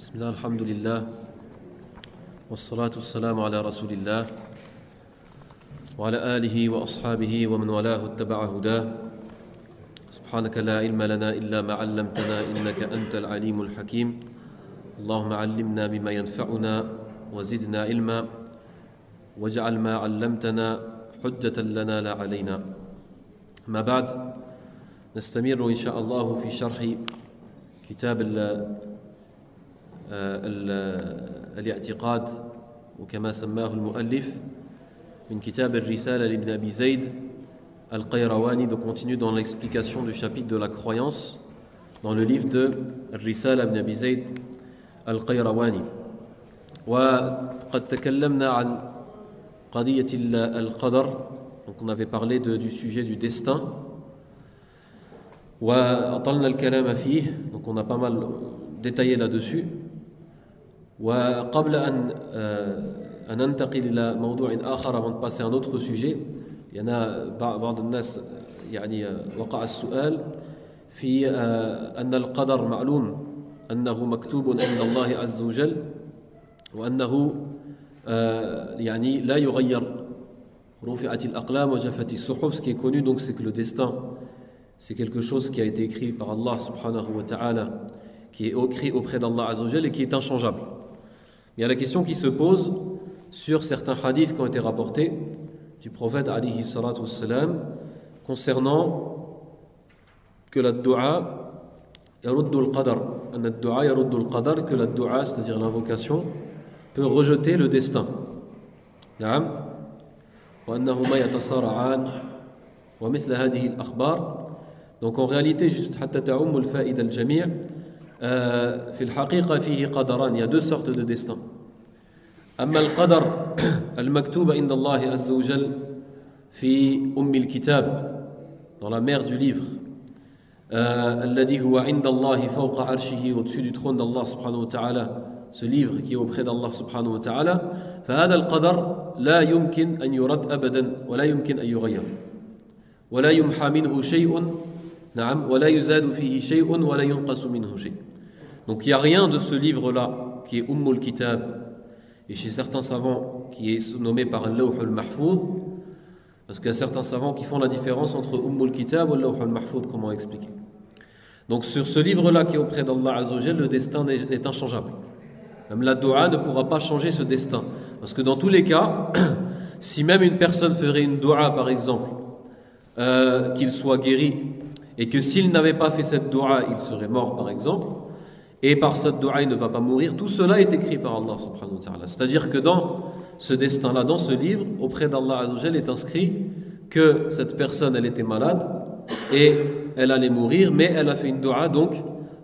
بسم الله الحمد لله والصلاة والسلام على رسول الله وعلى آله وأصحابه ومن والاه اتبع هداه سبحانك لا علم لنا إلا ما علمتنا إنك أنت العليم الحكيم اللهم علمنا بما ينفعنا وزدنا علما واجعل ما علمتنا حجة لنا لا علينا ما بعد نستمر إن شاء الله في شرح كتاب الاعتقاد وكما سماه المؤلف من كتاب الرسالة لابن أبي زيد القيرواني. Donc continue dans l'explication du chapitre de la croyance dans le livre de الرسالة لابن أبي زيد القيرواني. وقد تكلمنا عن قضية القدر. Donc on avait parlé du sujet du destin. وأطلنا الكلام فيه. Donc on a pas mal détaillé là-dessus. وقبل أن ننتقل إلى موضوع آخر avant de passer à un autre sujet, il y en a بعض الناس يعني وقع السؤال في أن القدر معلوم أنه مكتوب عند الله عز وجل وأنه يعني لا يغير رفعت الأقلام وجفت الصحف. Ce qui est connu donc c'est que le destin c'est quelque chose qui a été écrit par Allah subhanahu wa ta'ala, qui est écrit auprès d'Allah azza wa jal et qui est inchangeable. Il y a la question qui se pose sur certains hadiths qui ont été rapportés du prophète alayhi salatu wassalam concernant que la dua yaruddu al-qadar, anna ad-du'a yaruddu al-qadar, que la dua, c'est-à-dire l'invocation, peut rejeter le destin. Na'am wa annahuma yatasara'an wa mithla hadhihi al-akhbar. Donc en réalité juste hatta ta'um al-fa'ida al-jami' في الحقيقة فيه قدران. Il y a deux sortes de destin. أما القدر المكتوب عند الله عز وجل في أم الكتاب, dans la mère du livre, الذي هو عند الله فوق عرشه, au-dessus du trône d'Allah subhanahu wa ta'ala, ce livre qui est auprès d'Allah subhanahu wa ta'ala, فهذا القدر لا يمكن أن يرد أبدا ولا يمكن أن يغير ولا يمحى منه شيء نعم ولا يزاد فيه شيء ولا ينقص منه شيء. Donc il n'y a rien de ce livre-là qui est Ummul Kitab, et chez certains savants qui est nommé par Al-Lawh al-Mahfouz, parce qu'il y a certains savants qui font la différence entre Ummul Kitab et Al-Lawh al-Mahfouz, comment expliquer. Donc sur ce livre-là qui est auprès d'Allah Azza wa Jal, le destin est inchangeable. Même la dua ne pourra pas changer ce destin, parce que dans tous les cas, si même une personne ferait une dua par exemple, qu'il soit guéri, et que s'il n'avait pas fait cette dua, il serait mort par exemple, et par cette dua il ne va pas mourir, tout cela est écrit par Allah subhanahu wa ta'ala. C'est-à-dire que dans ce destin-là, dans ce livre, auprès d'Allah azza wa jal est inscrit que cette personne elle était malade et elle allait mourir, mais elle a fait une dua, donc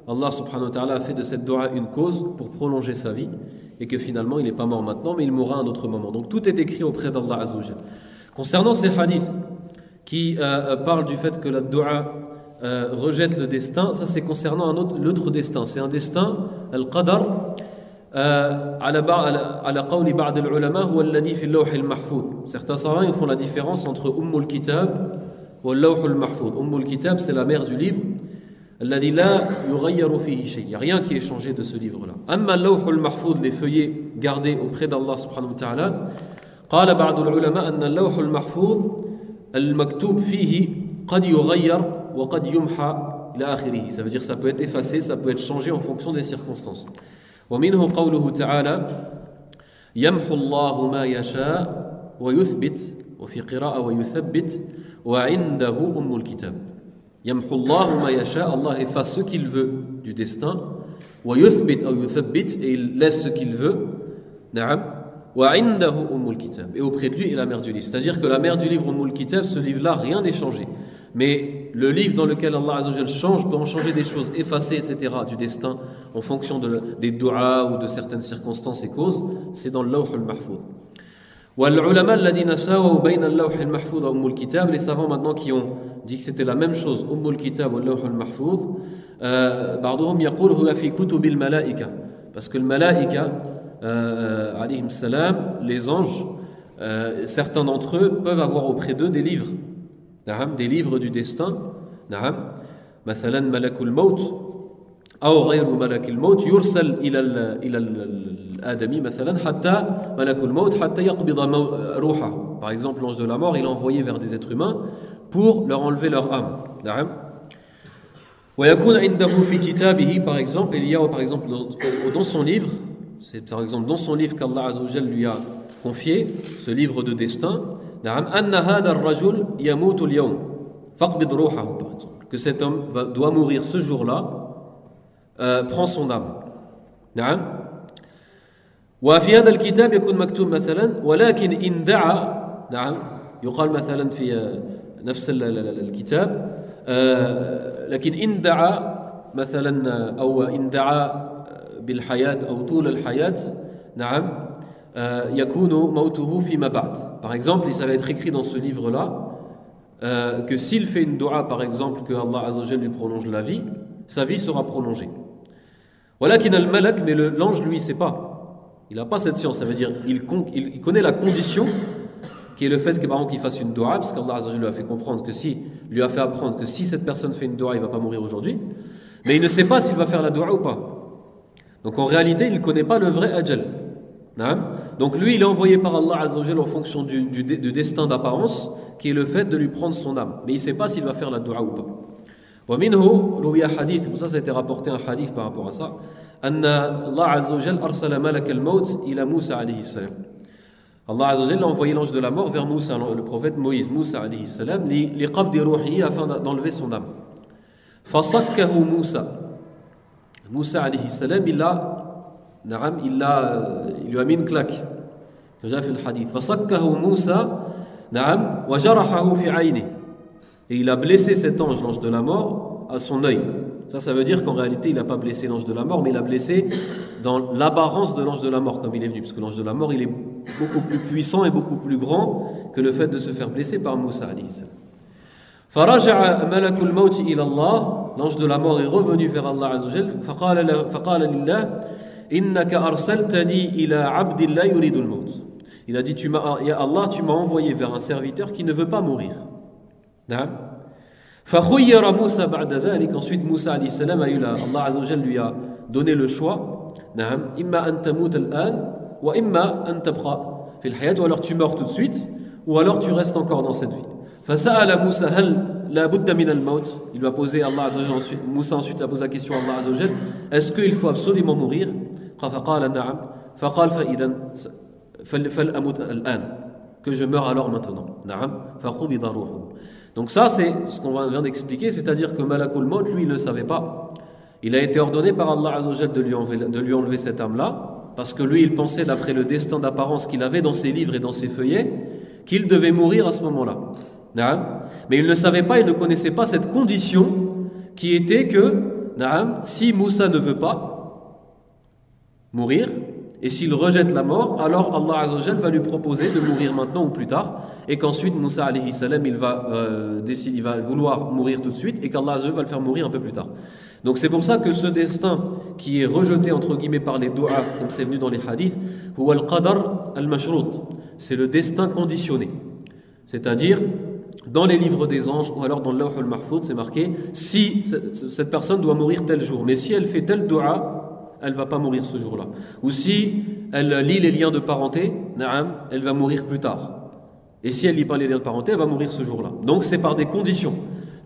Allah subhanahu wa ta'ala a fait de cette dua une cause pour prolonger sa vie, et que finalement il n'est pas mort maintenant mais il mourra à un autre moment. Donc tout est écrit auprès d'Allah azza wa jal. Concernant ces hadiths qui parlent du fait que la dua rejette le destin, ça c'est concernant l'autre destin. C'est un destin, al-qadar, ala qawli ba'd al-ulama huwa alladhi fi al-lawh al-mahfouz. Certains savants ils font la différence entre Ummul Kitab et al-lawh al-mahfouz. Ummul Kitab c'est la mère du livre, alladhi la yughayyaru fihi shay. Il n'y a rien qui est changé de ce livre-là. Amma al-lawh al-mahfouz, les feuillets gardés auprès d'Allah subhanahu wa ta'ala, qala ba'd al-ulama anna al-lawh al-mahfouz al-maktub fihi qad yughayyar وقد يمحى إلى آخره. Ça veut dire ça peut être effacé, ça peut être changé en fonction des circonstances. ومنه قوله تعالى يمحو الله ما يشاء ويثبت, وفي قراءة ويثبت, وعنده أم الكتاب. يمحو الله ما يشاء, Allah efface ce qu'il veut du destin, ويثبت أو يثبت, et il laisse ce qu'il veut, نعم, وعنده أم الكتاب, et auprès de lui est la mère du livre. C'est-à-dire que la mère du livre Ummul Kitab, ce livre-là, rien n'est changé. Mais le livre dans lequel Allah Azza wa Jal change peut en changer des choses, effacer, etc. du destin en fonction des du'a ou de certaines circonstances et causes. C'est dans le Lawh al-Mahfouz. وَالْعُلَمَاء الَّذِينَ سَاوَوْا بَيْنَ اللَّوْحِ الْمَحْفُوظِ وَأُمُّ الْكِتَابِ. Les savants maintenant qui ont dit que c'était la même chose, Ummul Kitab ou Lawh al-Mahfouz, بعضهم يقول هو في كتب الملائكة, parce que le malaïka alayhim salam, les anges, certains d'entre eux peuvent avoir auprès d'eux des livres. Des livres du destin. مثلا ملك الموت أو غير ملك الموت يرسل إلى الآدمي مثلا حتى ملك الموت حتى يقبض روحه. Par exemple, l'ange de la mort, il est envoyé vers des êtres humains pour leur enlever leur âme. نعم. ويكون عنده في كتابه, par exemple, il y a par exemple dans son livre, c'est par exemple dans son livre qu'Allah Azza wa Jalla lui a confié, ce livre de destin, نعم, أن هذا الرجل يموت اليوم فاقبض روحه, par exemple, que cet homme doit mourir ce jour-là. Prend son âme. نعم. وفي هذا الكتاب يكون مكتوب مثلا ولكن إن دعا, نعم, يقال مثلا في نفس الكتاب لكن إن دعا مثلا أو إن دعا بالحياة أو طول الحياة, نعم, يكون موته فيما بعد. Par exemple, ça va être écrit dans ce livre-là que s'il fait une dua, par exemple, que Allah Azza wa Jalla lui prolonge la vie, sa vie sera prolongée. ولكن الملك, mais l'ange lui sait pas, il n'a pas cette science, ça veut dire il connaît la condition qui est le fait que par exemple qu'il fasse une dua, parce qu'Allah Azza wa Jalla lui a fait comprendre que lui a fait apprendre que si cette personne fait une dua, il va pas mourir aujourd'hui, mais il ne sait pas s'il va faire la dua ou pas. Donc en réalité il ne connaît pas le vrai ajal. Donc lui il est envoyé par Allah Azza wa Jalla en fonction du destin d'apparence qui est le fait de lui prendre son âme, mais il ne sait pas s'il va faire la dua ou pas. ومنه روي حديث, pour ça a été rapporté un hadith par rapport à ça, أن الله عز وجل أرسل ملك الموت إلى موسى عليه السلام. Allah عز وجل a envoyé l'ange de la mort vers Moussa, le prophète Moïse, Moussa عليه السلام, لقبض روحه, afin d'enlever son âme. فصكه موسى. Moussa عليه السلام, il lui a mis une claque, comme j'ai fait le hadith. فصكه موسى, نعم, وجرحه في عينه. Et il a blessé cet ange, l'ange de la mort, à son œil. Ça veut dire qu'en réalité, il n'a pas blessé l'ange de la mort, mais il a blessé dans l'apparence de l'ange de la mort, comme il est venu. Parce que l'ange de la mort, il est beaucoup plus puissant et beaucoup plus grand que le fait de se faire blesser par Moussa alayhi salam. فرجع ملك الموت إلى الله, l'ange de la mort est revenu vers Allah Azza wa Jalla, فقال لله إنك أرسلتني إلى عبد لا يريد الموت. Il a dit, Ya Allah, tu m'as envoyé vers un serviteur qui ne veut pas mourir. نعم. فخير موسى بعد ذلك, ensuite Moussa alayhi salam a eu Allah Azza wa Jalla lui a donné le choix, نعم, إما أن تموت الآن وإما أن تبقى في الحياة, ou alors tu meurs tout de suite ou alors tu restes encore dans cette vie. فسأل موسى هل لا بد من الموت, il lui a posé, Allah Azza wa Jalla ensuite, Moussa ensuite a posé la question à Allah Azza wa Jalla, est-ce qu'il faut absolument mourir? فقال نعم. فقال فإذا فلأموت الآن, que je meurs alors maintenant. نعم. فقبض روحه. Donc ça, c'est ce qu'on vient d'expliquer, c'est-à-dire que Malakul Maut, lui, il ne le savait pas. Il a été ordonné par Allah Azza wa Jalla de lui enlever cette âme-là, parce que lui, il pensait, d'après le destin d'apparence qu'il avait dans ses livres et dans ses feuillets, qu'il devait mourir à ce moment-là. Mais il ne savait pas, il ne connaissait pas cette condition qui était que, si Moussa ne veut pas mourir, et s'il rejette la mort, alors Allah Azza wa Jalla va lui proposer de mourir maintenant ou plus tard, et qu'ensuite Moussa alayhi salam, il va vouloir mourir tout de suite, et qu'Allah Azza wa Jalla va le faire mourir un peu plus tard. Donc c'est pour ça que ce destin qui est rejeté entre guillemets par les du'a, comme c'est venu dans les hadiths, huwa al-qadar al-mashrut, c'est le destin conditionné. C'est-à-dire, dans les livres des anges, ou alors dans le Lawh al-Mahfouz, c'est marqué, si cette personne doit mourir tel jour, mais si elle fait tel du'a, elle ne va pas mourir ce jour-là. Ou si elle lit les liens de parenté, elle va mourir plus tard. Et si elle ne lit pas les liens de parenté, elle va mourir ce jour-là. Donc c'est par des conditions.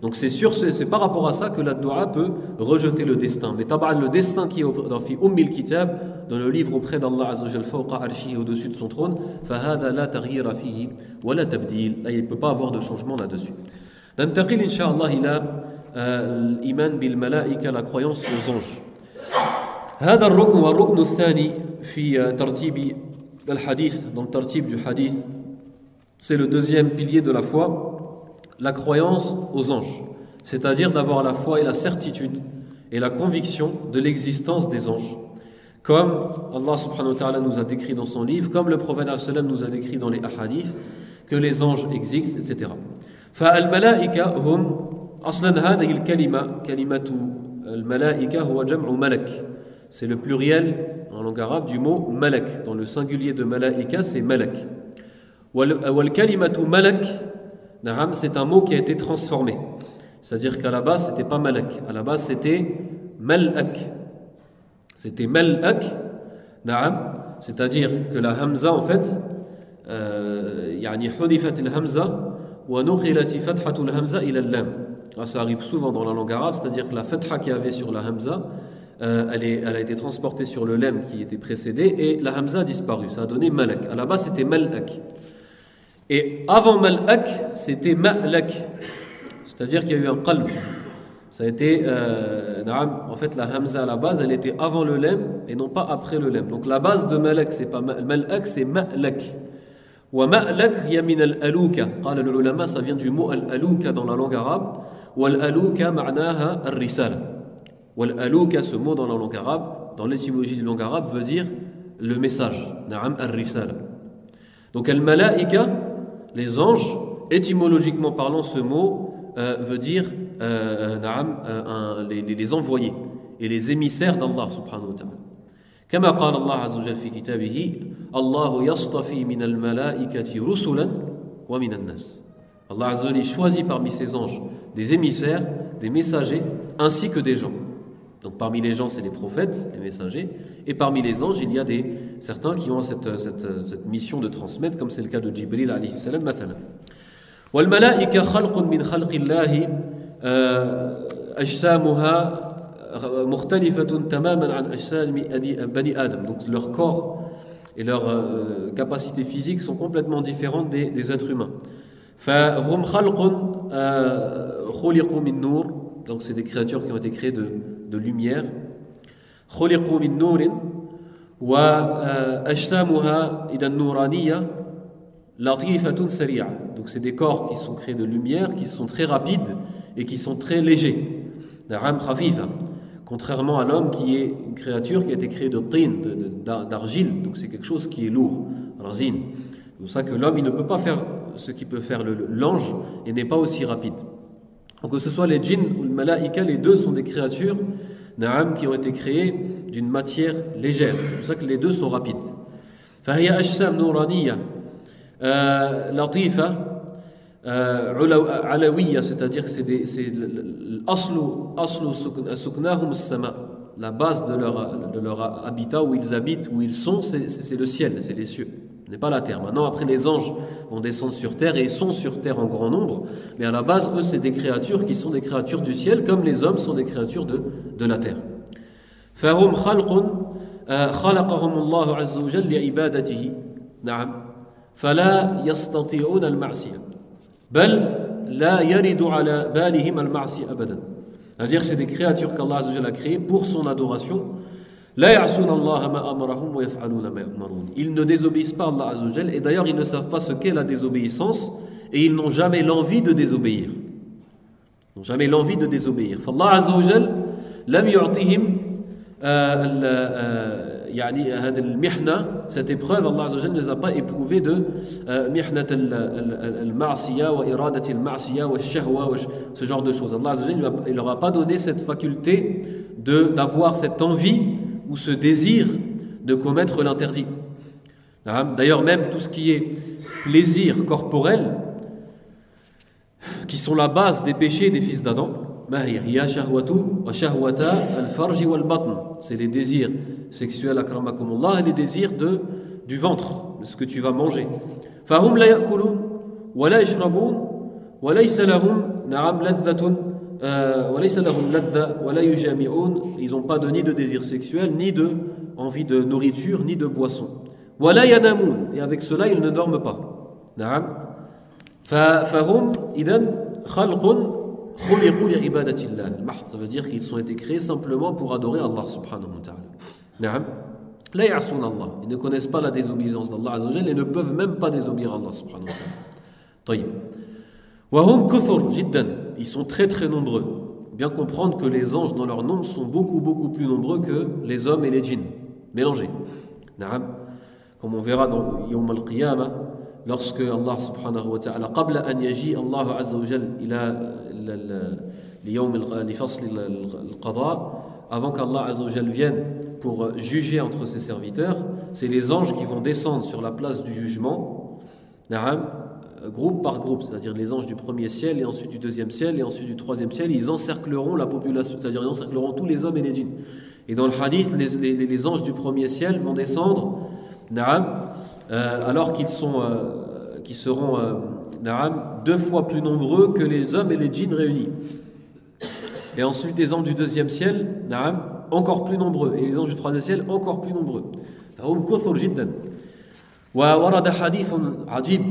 Donc c'est par rapport à ça que la dua peut rejeter le destin. Mais tabaran, le destin qui est dans fi Ummil Kitab, dans le livre auprès d'Allah Azza wa Jalla, fawqa arshihi, au-dessus de son trône, fahada la taghyira fihi wa la tabdil. Là, il ne peut pas avoir de changement là-dessus. Nantaqil incha'Allah ila l'iman bil malaika, la croyance aux anges. هذا الركن والركن الثاني في ترتيب الحديث, dans le tartib du hadith, c'est le deuxième pilier de la foi, la croyance aux anges, c'est-à-dire d'avoir la foi et la certitude et la conviction de l'existence des anges, comme Allah subhanahu wa ta'ala nous a décrit dans son livre, comme le prophète sallam nous a décrit dans les hadiths, que les anges existent, etc. فالملائكة هم أصلا هذه الكلمة كلمة الملائكة هو جمع ملك. C'est le pluriel en langue arabe du mot malak. Dans le singulier de malaika, c'est malak. Wal kalimatu malak, c'est un mot qui a été transformé. C'est-à-dire qu'à la base, c'était pas malak. À la base, c'était mal'ak. C'était mal'ak, na'am, c'est-à-dire que la hamza en fait, يعني حذفت الهمزة ونقلت فتحة الهمزة إلى اللام. Ça arrive souvent dans la langue arabe, c'est-à-dire que la fatha qu'il y avait sur la hamza, elle a été transportée sur le lem qui était précédé et la hamza a disparu. Ça a donné malak. À la base, c'était malak. Et avant malak, c'était ma'lak. C'est-à-dire qu'il y a eu un qalb. Ça a été, en fait, la hamza à la base, elle était avant le lem et non pas après le lem. Donc la base de malak, c'est pas malak, c'est ma'lak. Wa ma'lak hiya min al-aluka. Qala l'ulama, ça vient du mot al-aluka dans la langue arabe. Wal aluka ma'naha ar-risala. Wal aluka, ce mot dans la langue arabe, dans l'étymologie de la langue arabe, veut dire le message. Na'am ar-risala. Donc al-malaika, les anges, étymologiquement parlant, ce mot veut dire les envoyés et les émissaires d'Allah subhanahu wa ta'ala. كما قال الله عز وجل في كتابه الله يصطفي من الملائكة رسلا ومن الناس. Allah Azza wa Jalla choisit parmi ses anges des émissaires, des messagers, ainsi que des gens. Donc parmi les gens, c'est les prophètes, les messagers, et parmi les anges, il y a certains qui ont cette mission de transmettre, comme c'est le cas de Jibril alayhi salam, مثلا. والملائكة خلق من خلق الله أجسامها مختلفة تماما عن أجسام بني آدم. Donc leur corps et leurs capacités physiques sont complètement différentes des êtres humains. فهم خلق خلقوا من نور. Donc c'est des créatures qui ont été créées de lumière. خلقوا من نور وأجسامها إذا النورانية لطيفة سريعة. Donc c'est des corps qui sont créés de lumière, qui sont très rapides et qui sont très légers. نعم خفيفة. Contrairement à l'homme qui est une créature qui a été créée de tin, d'argile, donc c'est quelque chose qui est lourd, razin. C'est pour ça que l'homme il ne peut pas faire ce qu'il peut faire l'ange et n'est pas aussi rapide. Donc que ce soit les djinns ou le malaïka, les deux sont des créatures na'am, qui ont été créées d'une matière légère. C'est pour ça que les deux sont rapides. فهي أجسام نورانية لطيفة علوية, c'est-à-dire que c'est la base de leur habitat où ils habitent, où ils sont, c'est le ciel, c'est les cieux, ce n'est pas la terre. Maintenant, après, les anges vont descendre sur terre et sont sur terre en grand nombre, mais à la base, eux, c'est des créatures qui sont des créatures du ciel, comme les hommes sont des créatures de la terre. فهم خلق خلقهم الله عز وجل لعبادته نعم فلا يستطيعون المعصية بل لا يرد على بالهم المعصية أبدا. C'est-à-dire que c'est des créatures qu'Allah Azza wa Jalla a créées pour son adoration. لا يعصون الله ما أمرهم ويفعلون ما يؤمرون. Ils ne désobéissent pas à Allah Azza wa Jalla et d'ailleurs ils ne savent pas ce qu'est la désobéissance et ils n'ont jamais l'envie de désobéir. Ils n'ont jamais l'envie de désobéir. فالله عز وجل لم يعطيهم يعني هذه المحنة, cette épreuve, Allah Azza wa Jalla ne les a pas éprouvés de محنة المعصية وإرادة المعصية والشهوة, ce genre de choses. Allah Azza wa Jalla il leur a pas donné cette faculté d'avoir cette envie ou ce désir de commettre l'interdit. D'ailleurs, même tout ce qui est plaisir corporel, qui sont la base des péchés des fils d'Adam, c'est les désirs sexuels akramakumullah et les désirs du ventre, de ce que tu vas manger. فهم لا يأكلون ولا يشربون وليس لهم نعم لذة وليس لهم لذة ولا يجامعون. Ils n'ont pas ni de désir sexuel, ni de envie de nourriture, ni de boisson. ولا ينامون, et avec cela ils ne dorment pas. نعم فهم إذن خلق خلقوا لعبادة الله المحض. Ça veut dire qu'ils ont été créés simplement pour adorer Allah subhanahu wa ta'ala. نعم لا يعصون الله. Ils ne connaissent pas la désobéissance d'Allah Azza wa Jalla et ne peuvent même pas désobéir à Allah subhanahu wa ta'ala. طيب وهم كثر جدا. Ils sont très très nombreux. Bien comprendre que les anges dans leur nombre sont beaucoup beaucoup plus nombreux que les hommes et les djinns mélangés. نعم comme on verra dans يوم القيامة, lorsque Allah subhanahu wa ta'ala قبل أن يجي الله عز وجل إلى لفصل القضاء, avant qu'Allah Azza wa Jalla vienne pour juger entre ses serviteurs, c'est les anges qui vont descendre sur la place du jugement, groupe par groupe, c'est-à-dire les anges du premier ciel et ensuite du deuxième ciel et ensuite du troisième ciel, ils encercleront la population, c'est-à-dire ils encercleront tous les hommes et les djinns. Et dans le hadith, les anges du premier ciel vont descendre, alors qu'ils seront 2 fois plus nombreux que les hommes et les djinns réunis. Et ensuite les anges du deuxième ciel, encore plus nombreux, et les anges du troisième ciel encore plus nombreux. فهم كثر جدا. وورد حديث عجيب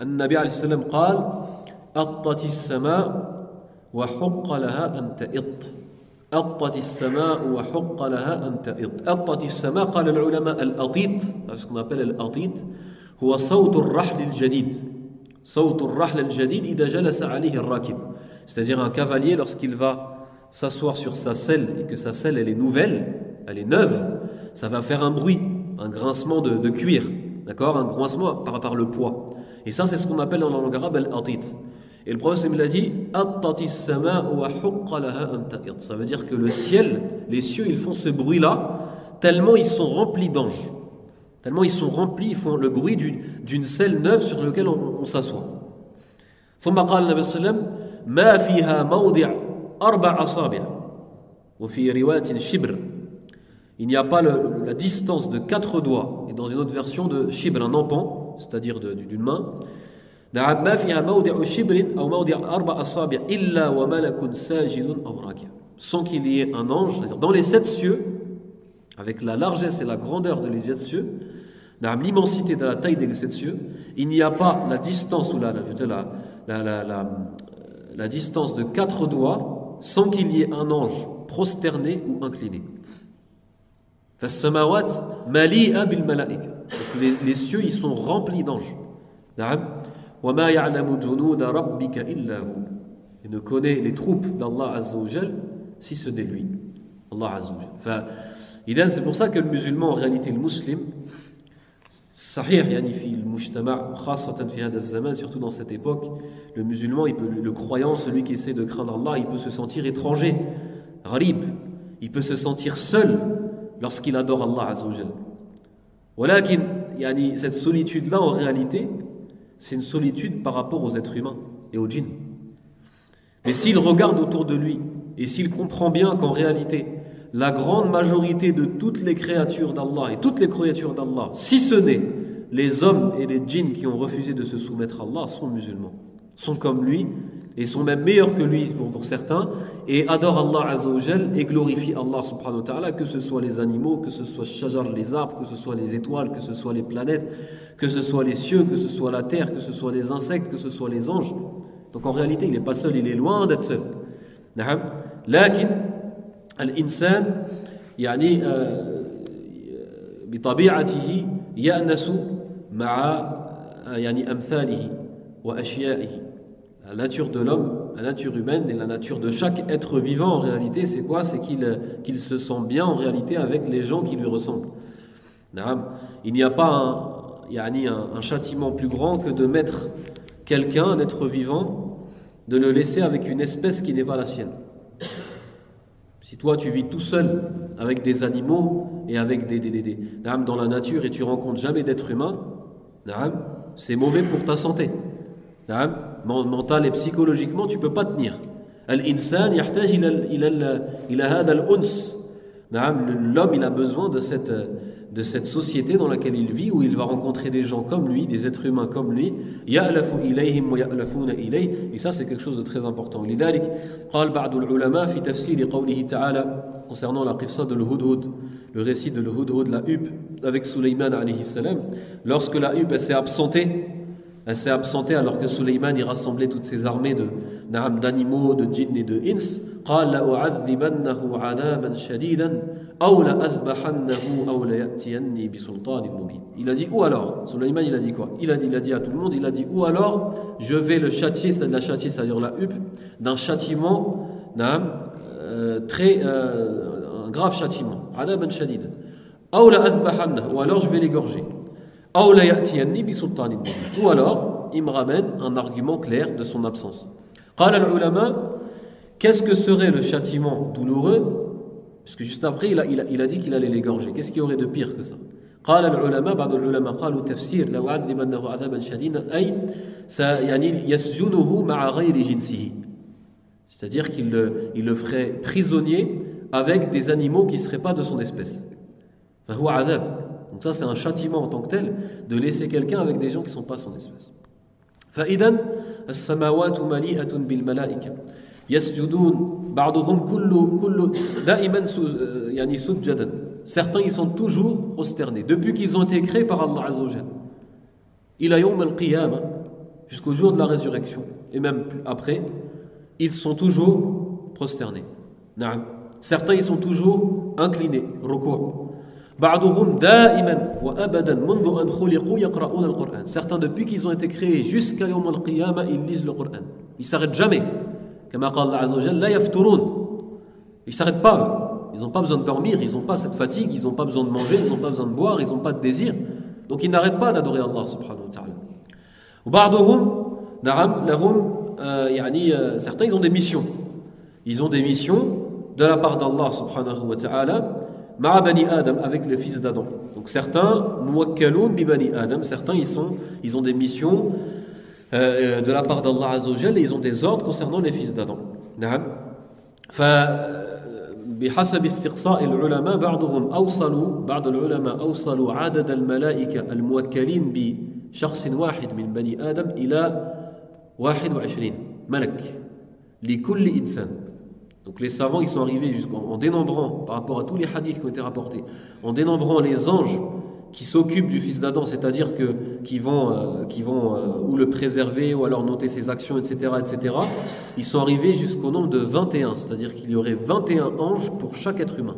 النبي عليه السلام قال أطت السماء وحق لها أن تئط أطت السماء وحق لها أن تئط أطت السماء قال العلماء الأطيط ce qu'on appelle الأطيط هو صوت الرحل الجديد صوت الرحل الجديد إذا جلس عليه الراكب c'est-à-dire un cavalier lorsqu'il va s'asseoir sur sa selle et que sa selle elle est nouvelle, elle est neuve, ça va faire un bruit, un grincement de cuir, d'accord, un grincement par le poids. Et ça c'est ce qu'on appelle dans la langue arabe al-atit. Et le prophète il a dit ça veut dire que le ciel, les cieux, ils font ce bruit-là tellement ils sont remplis d'anges, tellement ils sont remplis, ils font le bruit d'une selle neuve sur laquelle on s'assoit. ثم قال النبي صلى الله عليه وسلم ما فيها موضع 4 أصابع وفي رواية شبر. Il n'y a pas la distance de 4 doigts, et dans une autre version de shibr, un empan, c'est-à-dire d'une main. ما فيها موضع شبر أو موضع 4 أصابع إلا وملك ساجد أو راكع. Sans qu'il y ait un ange, c'est-à-dire dans les 7 cieux, avec la largesse et la grandeur de les 7 cieux, l'immensité de la taille des 7 cieux, il n'y a pas la distance ou la distance de 4 doigts sans qu'il y ait un ange prosterné ou incliné. Les cieux ils sont remplis d'anges. Et ne connaît les troupes d'Allah Azza wa Jal si ce n'est lui. Allah Azza wa Jal. C'est pour ça que le musulman, en réalité le musulman, surtout dans cette époque, le musulman, le croyant, celui qui essaie de craindre Allah, il peut se sentir étranger, gharib, il peut se sentir seul lorsqu'il adore Allah Azza wa Jal. Cette solitude-là, en réalité, c'est une solitude par rapport aux êtres humains et aux djinns. Mais s'il regarde autour de lui et s'il comprend bien qu'en réalité, la grande majorité de toutes les créatures d'Allah et toutes les créatures d'Allah, si ce n'est les hommes et les djinns qui ont refusé de se soumettre à Allah, sont musulmans, sont comme lui et sont même meilleurs que lui pour certains, et adorent Allah Azza wa Jal et glorifient Allah subhanahu wa ta'ala, que ce soit les animaux, que ce soit shajar, les arbres, que ce soit les étoiles, que ce soit les planètes, que ce soit les cieux, que ce soit la terre, que ce soit les insectes, que ce soit les anges. Donc en réalité il n'est pas seul, il est loin d'être seul. Lakin الإنسان يعني بطبيعته يأنس مع يعني أمثاله وأشيائه. La nature de l'homme, la nature humaine et la nature de chaque être vivant en réalité, c'est quoi? C'est qu'il se sent bien en réalité avec les gens qui lui ressemblent. Il n'y a pas un châtiment plus grand que de mettre quelqu'un, un être vivant, de le laisser avec une espèce qui n'est pas la sienne. Si toi tu vis tout seul avec des animaux et avec dans la nature et tu rencontres jamais d'être humain, c'est mauvais pour ta santé. Mental et psychologiquement tu peux pas tenir. Al-insan yahtaj ila hada al-uns. L'homme il a besoin de cette société dans laquelle il vit, où il va rencontrer des gens comme lui, des êtres humains comme lui, ya'lafu ilayhim wa ya'lafuna ilayh, et ça c'est quelque chose de très important. لذلك قال بعض العلماء في تفسير قوله تعالى concernant la qissa de l'Hudhud, le récit de l'Hudhud, la huppe avec Sulayman alayhi salam, lorsque la huppe elle s'est absentée alors que Sulayman y rassemblait toutes ses armées d'animaux, de djinns et de ins. قال لأعذبنه عذابا شديدا أو لأذبحنه أو ليأتيني بسلطان مبين. Il a dit ou alors, Sulayman il a dit quoi? Il a dit à tout le monde, il a dit ou alors je vais le châtier, c'est-à-dire la huppe, d'un châtiment très un grave châtiment, عذابا شديدا أو لأذبحنه, ou alors je vais l'égorger, أو ليأتيني بسلطان مبين, ou alors il me ramène un argument clair de son absence. قال العلماء, qu'est-ce que serait le châtiment douloureux? Parce que juste après, il a dit qu'il allait l'égorger. Qu'est-ce qu'il y aurait de pire que ça? قال العلماء بعض العلماء قالوا تفسير لو عذبنه عذابا شديدا أي يعني يسجنه مع غير جنسه, c'est-à-dire qu'il le ferait prisonnier avec des animaux qui ne seraient pas de son espèce. فهو عذاب. Donc ça c'est un châtiment en tant que tel de laisser quelqu'un avec des gens qui ne sont pas son espèce. فإذا السماوات مليئة بالملائكة يسجدون بعضهم كل دائما يعني سجدا. Certains ils sont toujours prosternés depuis qu'ils ont été créés par Allah Azza wa Jalla. إلى يوم القيامة jusqu'au jour de la résurrection et même après ils sont toujours prosternés. نعم. Certains ils sont toujours inclinés ركوع. بعضهم دائما وأبدا منذ أن خلقوا يقرؤون القرآن. Certains depuis qu'ils ont été créés jusqu'à يوم القيامة ils lisent le Coran. Ils s'arrêtent jamais. كما قال الله عز وجل لا يفترون. Ils s'arrêtent pas. Ils n'ont pas besoin de dormir, ils n'ont pas cette fatigue, ils n'ont pas besoin de manger, ils n'ont pas besoin de boire, ils n'ont pas de désir. Donc ils n'arrêtent pas d'adorer Allah subhanahu wa ta'ala. وبعضهم نعم لهم يعني certains ils ont des missions. Ils ont des missions de la part d'Allah subhanahu wa ta'ala مع بني آدم avec le fils d'Adam. Donc certains موكلون ببني آدم, certains ils ont des missions de la part d'Allah azza wa jalla et ils ont des ordres concernant les fils d'Adam. نعم. بحسب استقصاء العلماء بعض العلماء أوصلوا عدد الملائكة الموكلين بشخص واحد من بني آدم إلى 21 ملك لكل إنسان. Donc les savants ils sont arrivés en dénombrant par rapport à tous les hadiths qui ont été rapportés, en dénombrant les anges qui s'occupent du fils d'Adam, c'est-à-dire qui vont ou le préserver ou alors noter ses actions, etc., etc. Ils sont arrivés jusqu'au nombre de 21, c'est-à-dire qu'il y aurait 21 anges pour chaque être humain.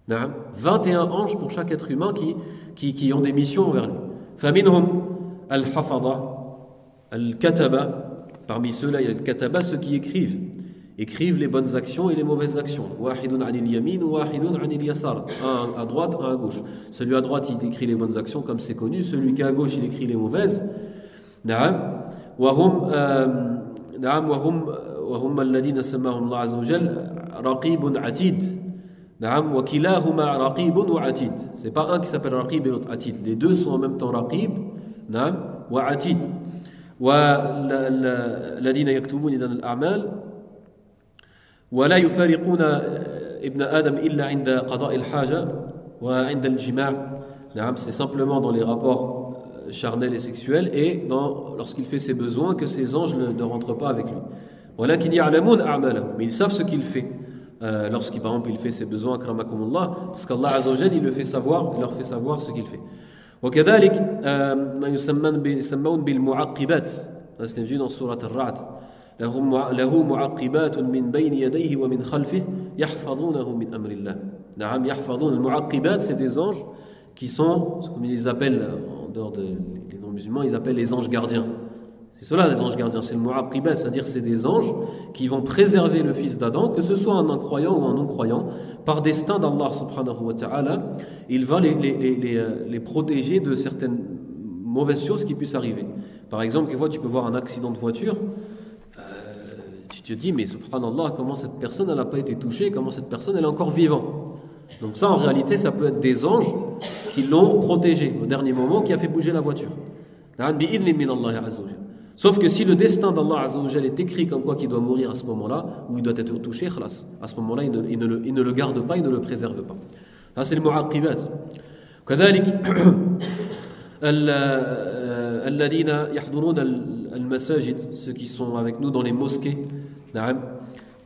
21 anges pour chaque être humain qui ont des missions envers lui. فَمِنْهُمْ الْحَفَظَةِ الْكَتَبَةِ. Parmi ceux-là, il y a le kataba, ceux qui écrivent les bonnes actions et les mauvaises actions. Wahidun anil yamin ou wahidun anil yasar. Un à droite, un à gauche. Celui à droite, il écrit les bonnes actions comme c'est connu. Celui qui est à gauche, il écrit les mauvaises. Na'am. وهم الذين سماهم الله عز وجل رقيب عتيد. نعم. وكلاهما رقيب وعتيد. C'est pas un qui s'appelle raqib et l'autre atid. Les deux sont en même temps raqib. نعم. وعتيد. والذين يكتبون الأعمال ولا يفارقون ابن آدم إلا عند قضاء الحاجة وعند الجماع. نعم, c'est simplement dans les rapports charnels et sexuels et lorsqu'il fait ses besoins que ces anges ne rentrent pas avec lui. ولكن يعلمون أعماله, mais ils savent ce qu'il fait lorsqu'il par exemple il fait ses besoins akramakumullah, parce qu'Allah Azza wa Jalla il leur fait savoir ce qu'il fait. وكذلك ما يسمون بالمعقبات, c'est vu dans sourate Ar-Ra'd. له معقبات من بين يديه ومن خلفه يحفظونه من أمر الله. نعم يحفظون. المعقبات c'est des anges qui sont, comme ils les appellent en dehors des non-musulmans, ils appellent les anges gardiens. C'est cela les anges gardiens, c'est le mu'aqibat, c'est-à-dire c'est des anges qui vont préserver le fils d'Adam, que ce soit un croyant ou un non-croyant, par destin d'Allah subhanahu wa ta'ala, il va les protéger de certaines mauvaises choses qui puissent arriver. Par exemple, quelquefois tu peux voir un accident de voiture, tu te dis mais subhanallah, comment cette personne elle n'a pas été touchée, comment cette personne elle est encore vivante. Donc ça en réalité ça peut être des anges qui l'ont protégé au dernier moment, qui a fait bouger la voiture. Sauf que si le destin d'Allah Azza wa Jal est écrit comme quoi qu'il doit mourir à ce moment-là, ou il doit être touché, khalas, à ce moment-là il ne le garde pas, il ne le préserve pas. Ça c'est le mu'aqibat. كذلك الذين يحضرون المساجد, ceux qui sont avec nous dans les mosquées. نعم.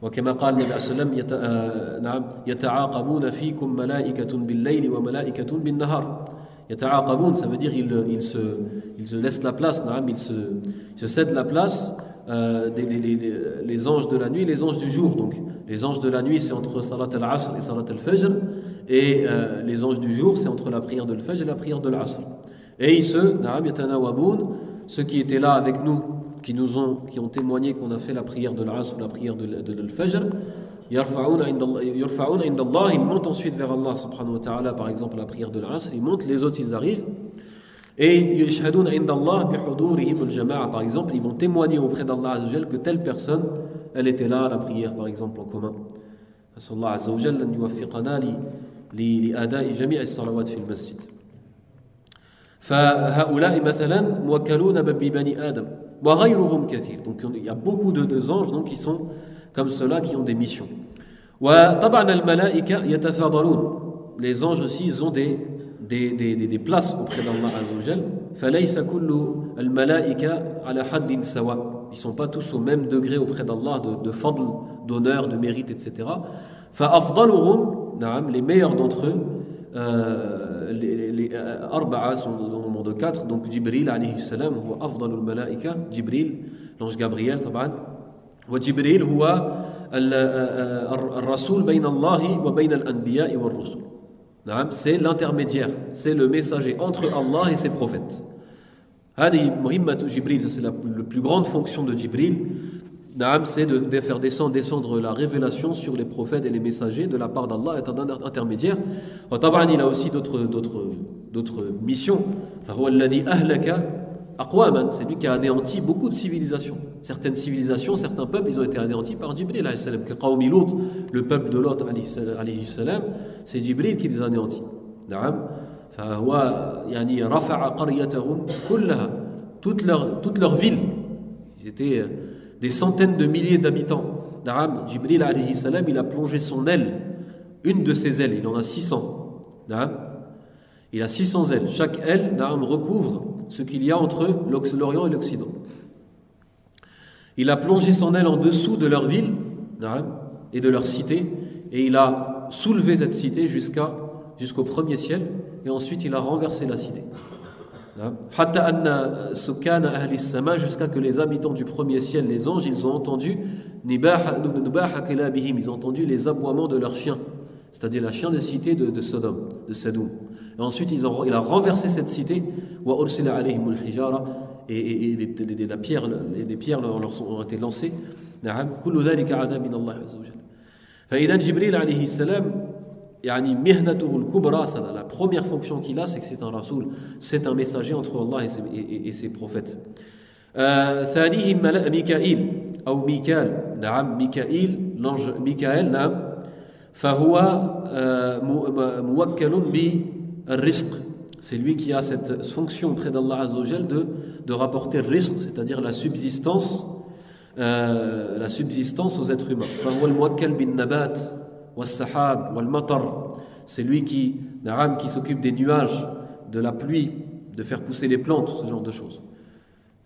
وكما قال النبي صلى الله عليه وسلم نعم يتعاقبون فيكم ملائكة بالليل وملائكة بالنهار. يتعاقبون, ça veut dire ils se laissent la place, نعم, ils se cèdent la place, les anges de la nuit et les anges du jour. Donc les anges de la nuit c'est entre salat al-asr et salat al-fajr, et les anges du jour c'est entre la prière de al-fajr et la prière de l'asr. Et ils نعم يتناوبون, ceux qui étaient là avec nous, qui ont témoigné qu'on a fait la prière de l'asr, la prière de l'al-fajr, يرفعون عند الله, ils montent ensuite vers Allah subhanahu wa ta'ala, par exemple la prière de l'asr, ils montent, les autres ils arrivent, et يشهدون عند الله بحضورهم الجماعة, par exemple ils vont témoigner auprès d'Allah azza wa jal que telle personne elle était là à la prière par exemple en commun. نسأل الله عز وجل أن يوفقنا لأداء جميع الصلوات في المسجد. فهؤلاء مثلا موكلون ببني آدم وغيرهم كثير. Donc il y a beaucoup de anges donc, qui sont comme ceux-là qui ont des missions. وطبعا الملائكة يتفاضلون. Les anges aussi ils ont des places auprès d'Allah Azza wa Jal. فليس كل الملائكة على حد سواء. Ils ne sont pas tous au même degré auprès d'Allah de fadl, d'honneur, de mérite, etc. فأفضلهم, les meilleurs d'entre eux, les arba'a sont au nombre de 4. Donc Jibril alayhi salam هو أفضل الملائكة. Jibril, l'ange Gabriel طبعا. وجبريل هو الرسول بين الله وبين الأنبياء والرسل. C'est l'intermédiaire, c'est le messager entre Allah et ses prophètes. هذه مهمة جبريل, c'est la plus grande fonction de Jibril. C'est de faire descendre la révélation sur les prophètes et les messagers de la part d'Allah, est un intermédiaire. Il a aussi d'autres missions. فهو الذي أهلك أقواما, c'est lui qui a anéanti beaucoup de civilisations. Certaines civilisations, certains peuples, ils ont été anéantis par Jibril alayhi salam. Que Qawmi Lut, le peuple de Lot alayhi salam, c'est Jibril qui les a anéantis. فهو يعني رفع قريتهم كلها, toute leur ville, ils étaient des centaines de milliers d'habitants. Jibril alayhi salam, il a plongé son aile, une de ses ailes, il en a 600. Il a 600 ailes. Chaque aile recouvre ce qu'il y a entre l'Orient et l'Occident. Il a plongé son aile en dessous de leur ville et de leur cité, et il a soulevé cette cité jusqu'au premier ciel, et ensuite il a renversé la cité. Jusqu'à que les habitants du premier ciel, les anges, ils ont entendu ils ont entendu les aboiements de leurs chiens, c'est-à-dire la chien des cités de Sodome, de Sadoum. Et ensuite il a renversé cette cité, et les pierres leur ont été lancées. فإذا جبريل عليه السلام يعني مهنته الكبرى, la première fonction qu'il a, c'est que c'est un rasoul, c'est un messager entre Allah et ses prophètes. ثانيهم ميكائيل أو ميكال. ميكائيل, l'ange Michael, فهو موكل بالرزق. C'est lui qui a cette fonction auprès d'Allah Azza wa Jal de rapporter le rizq, c'est-à-dire la subsistance aux êtres humains. فهو الموكل بالنبات والسحاب والمطر. C'est lui qui s'occupe des nuages, de la pluie, de faire pousser les plantes, ce genre de choses.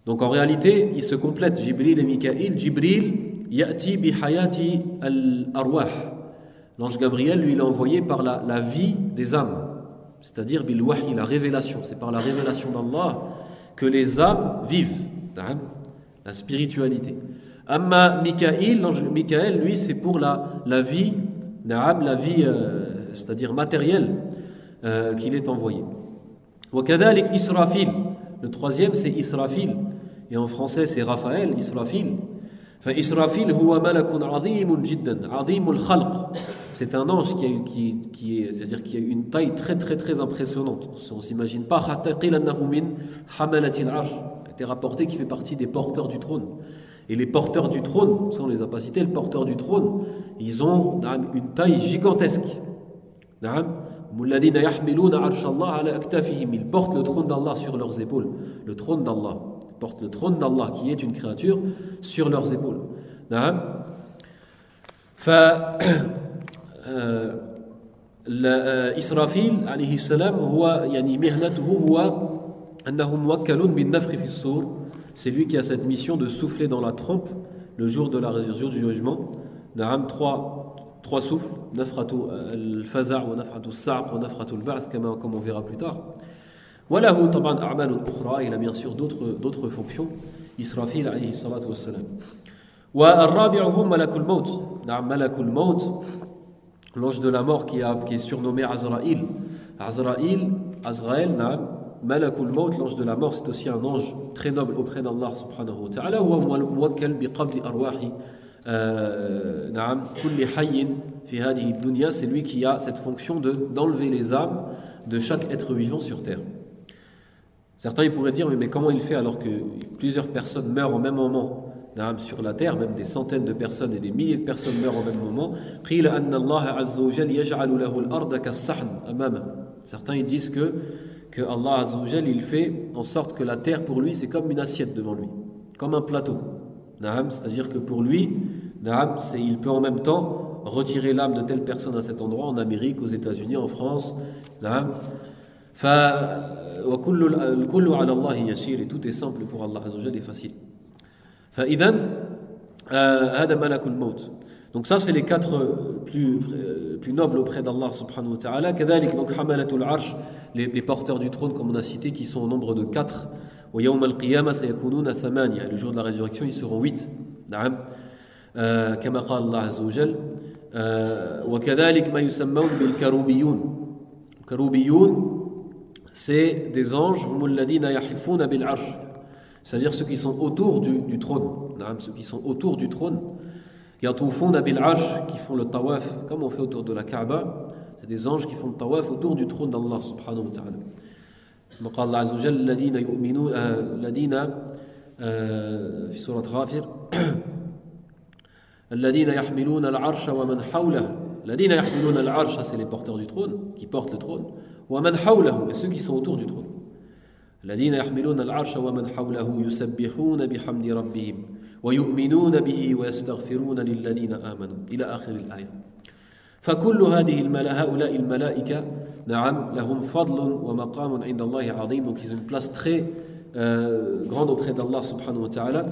Donc en réalité, ils se complètent, Jibril et Mikaïl. Jibril ya'ti bi hayati al-arwah. L'ange Gabriel, lui, il est envoyé par la vie des âmes, c'est-à-dire bil wahy, la révélation. C'est par la révélation d'Allah que les âmes vivent, la spiritualité. Amma Mikaïl, l'ange Mikaël, lui, c'est pour la vie, c'est-à-dire matérielle, qu'il est envoyé. Wa kadhalik Israfil. Le troisième, c'est Israfil. Et en français, c'est Raphaël, Israfil. فإسرافيل هو ملك عظيم جدا عظيم الخلق. C'est un ange c'est-à-dire qui a une taille très très très impressionnante. On s'imagine pas. حتى قيل أنه من حملة العرش. Il a été rapporté qu'il fait partie des porteurs du trône. Et les porteurs du trône, ça on les a pas cités, les porteurs du trône, ils ont une taille gigantesque. الذين يحملون عرش الله على أكتافهم. Ils portent le trône d'Allah sur leurs épaules. Le trône d'Allah. Portent le trône d'Allah qui est une créature sur leurs épaules. إسرافيل عليه السلام هو يعني مهنته هو أنه موكل بالنفخ في الصور. C'est lui qui a cette mission de souffler dans la trompe le jour de la résurrection du jugement. Trois souffles, nafratu al-faza' wa nafratu as-sa'q wa nafratu al-ba'th, comme on verra plus tard. وله طبعا أعمال أخرى, il a bien sûr d'autres fonctions. إسرافيل عليه الصلاة والسلام. والرابع هم ملك الموت. نعم ملك الموت, l'ange de la mort qui est surnommé Azraïl. Azraël, نعم ملك الموت, l'ange de la mort, c'est aussi un ange très noble auprès d'Allah subhanahu wa ta'ala. هو موكل بقبض أرواح نعم كل حي في هذه الدنيا. C'est lui qui a cette fonction d'enlever les âmes de chaque être vivant sur terre. Certains ils pourraient dire mais comment il fait alors que plusieurs personnes meurent au même moment sur la terre, même des centaines de personnes et des milliers de personnes meurent au même moment. Certains ils disent que Allah Azza wa Jal, il fait en sorte que la terre pour lui c'est comme une assiette devant lui, comme un plateau. C'est-à-dire que pour lui, il peut en même temps retirer l'âme de telle personne à cet endroit, en Amérique, aux États-Unis, en France. وكل على الله يسير, et tout est simple pour Allah Azza wa Jal et facile. فإذا هذا ملك الموت. Donc ça c'est les quatre plus nobles auprès d'Allah subhanahu wa ta'ala. كذلك donc حملة العرش, les porteurs du trône comme on a cité, qui sont au nombre de 4. ويوم القيامة سيكونون 8, le jour de la résurrection ils seront 8. نعم كما قال الله عز وجل وكذلك ما يسمون بالكروبيون. كروبيون c'est des anges, c'est-à-dire ceux qui sont autour du trône, ceux qui sont autour du trône, qui font le tawaf comme on fait autour de la Kaaba. C'est des anges qui font le tawaf autour du trône d'Allah subhanahu wa ta'ala. قال الله عز وجل الذين يؤمنون الذين في سورة غافر الذين يحملون العرش ومن حوله. الذين يحملون العرش, c'est les porteurs du trône qui portent le trône. ومن حوله, et ceux qui sont autour du trône. الذين يحملون العرش ومن حوله يسبحون بحمد ربهم ويؤمنون به ويستغفرون للذين آمنوا إلى آخر الآية. فكل هؤلاء الملائكة نعم لهم فضل ومقام عند الله عظيم. Donc ils ont une place très grande auprès d'Allah subhanahu wa ta'ala.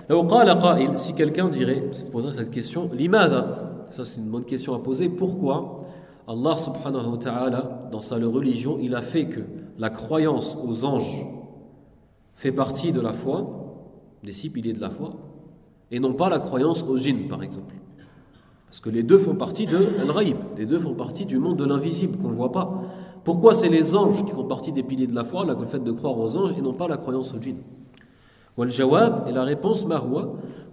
لو قال قائل, si quelqu'un dirait, poserait cette question, لماذا, ça c'est une bonne question à poser, pourquoi Allah subhanahu wa ta'ala, dans sa religion, il a fait que la croyance aux anges fait partie de la foi, des 6 piliers de la foi, et non pas la croyance aux djinns, par exemple. Parce que les deux font partie de Al-Ghaib, les deux font partie du monde de l'invisible, qu'on ne voit pas. Pourquoi c'est les anges qui font partie des piliers de la foi, le fait de croire aux anges, et non pas la croyance aux djinns? والجواب, et la réponse, ما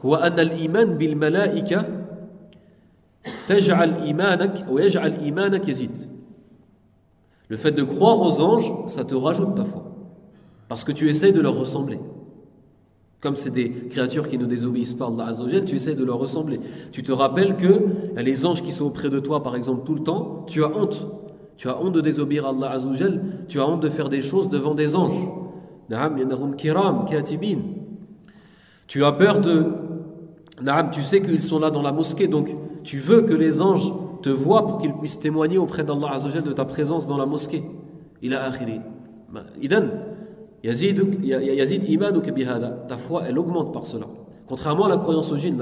هو أن الإيمان بالملائكة تجعل إيمانك ويجعل إيمانك يزيد. Le fait de croire aux anges, ça te rajoute ta foi, parce que tu essaies de leur ressembler. Comme c'est des créatures qui ne désobéissent pas à Allah Azza wa Jal, tu essaies de leur ressembler. Tu te rappelles que les anges qui sont auprès de toi, par exemple, tout le temps, tu as honte. Tu as honte de désobéir à Allah Azza wa Jal, tu as honte de faire des choses devant des anges. Tu as peur de... Tu sais qu'ils sont là dans la mosquée, donc tu veux que les anges te voient pour qu'ils puissent témoigner auprès d'Allah Azza wa Jal de ta présence dans la mosquée. Ila akhiri. Idan, yazid imanuka bihada. Ta foi, elle augmente par cela. Contrairement à la croyance aux djinns,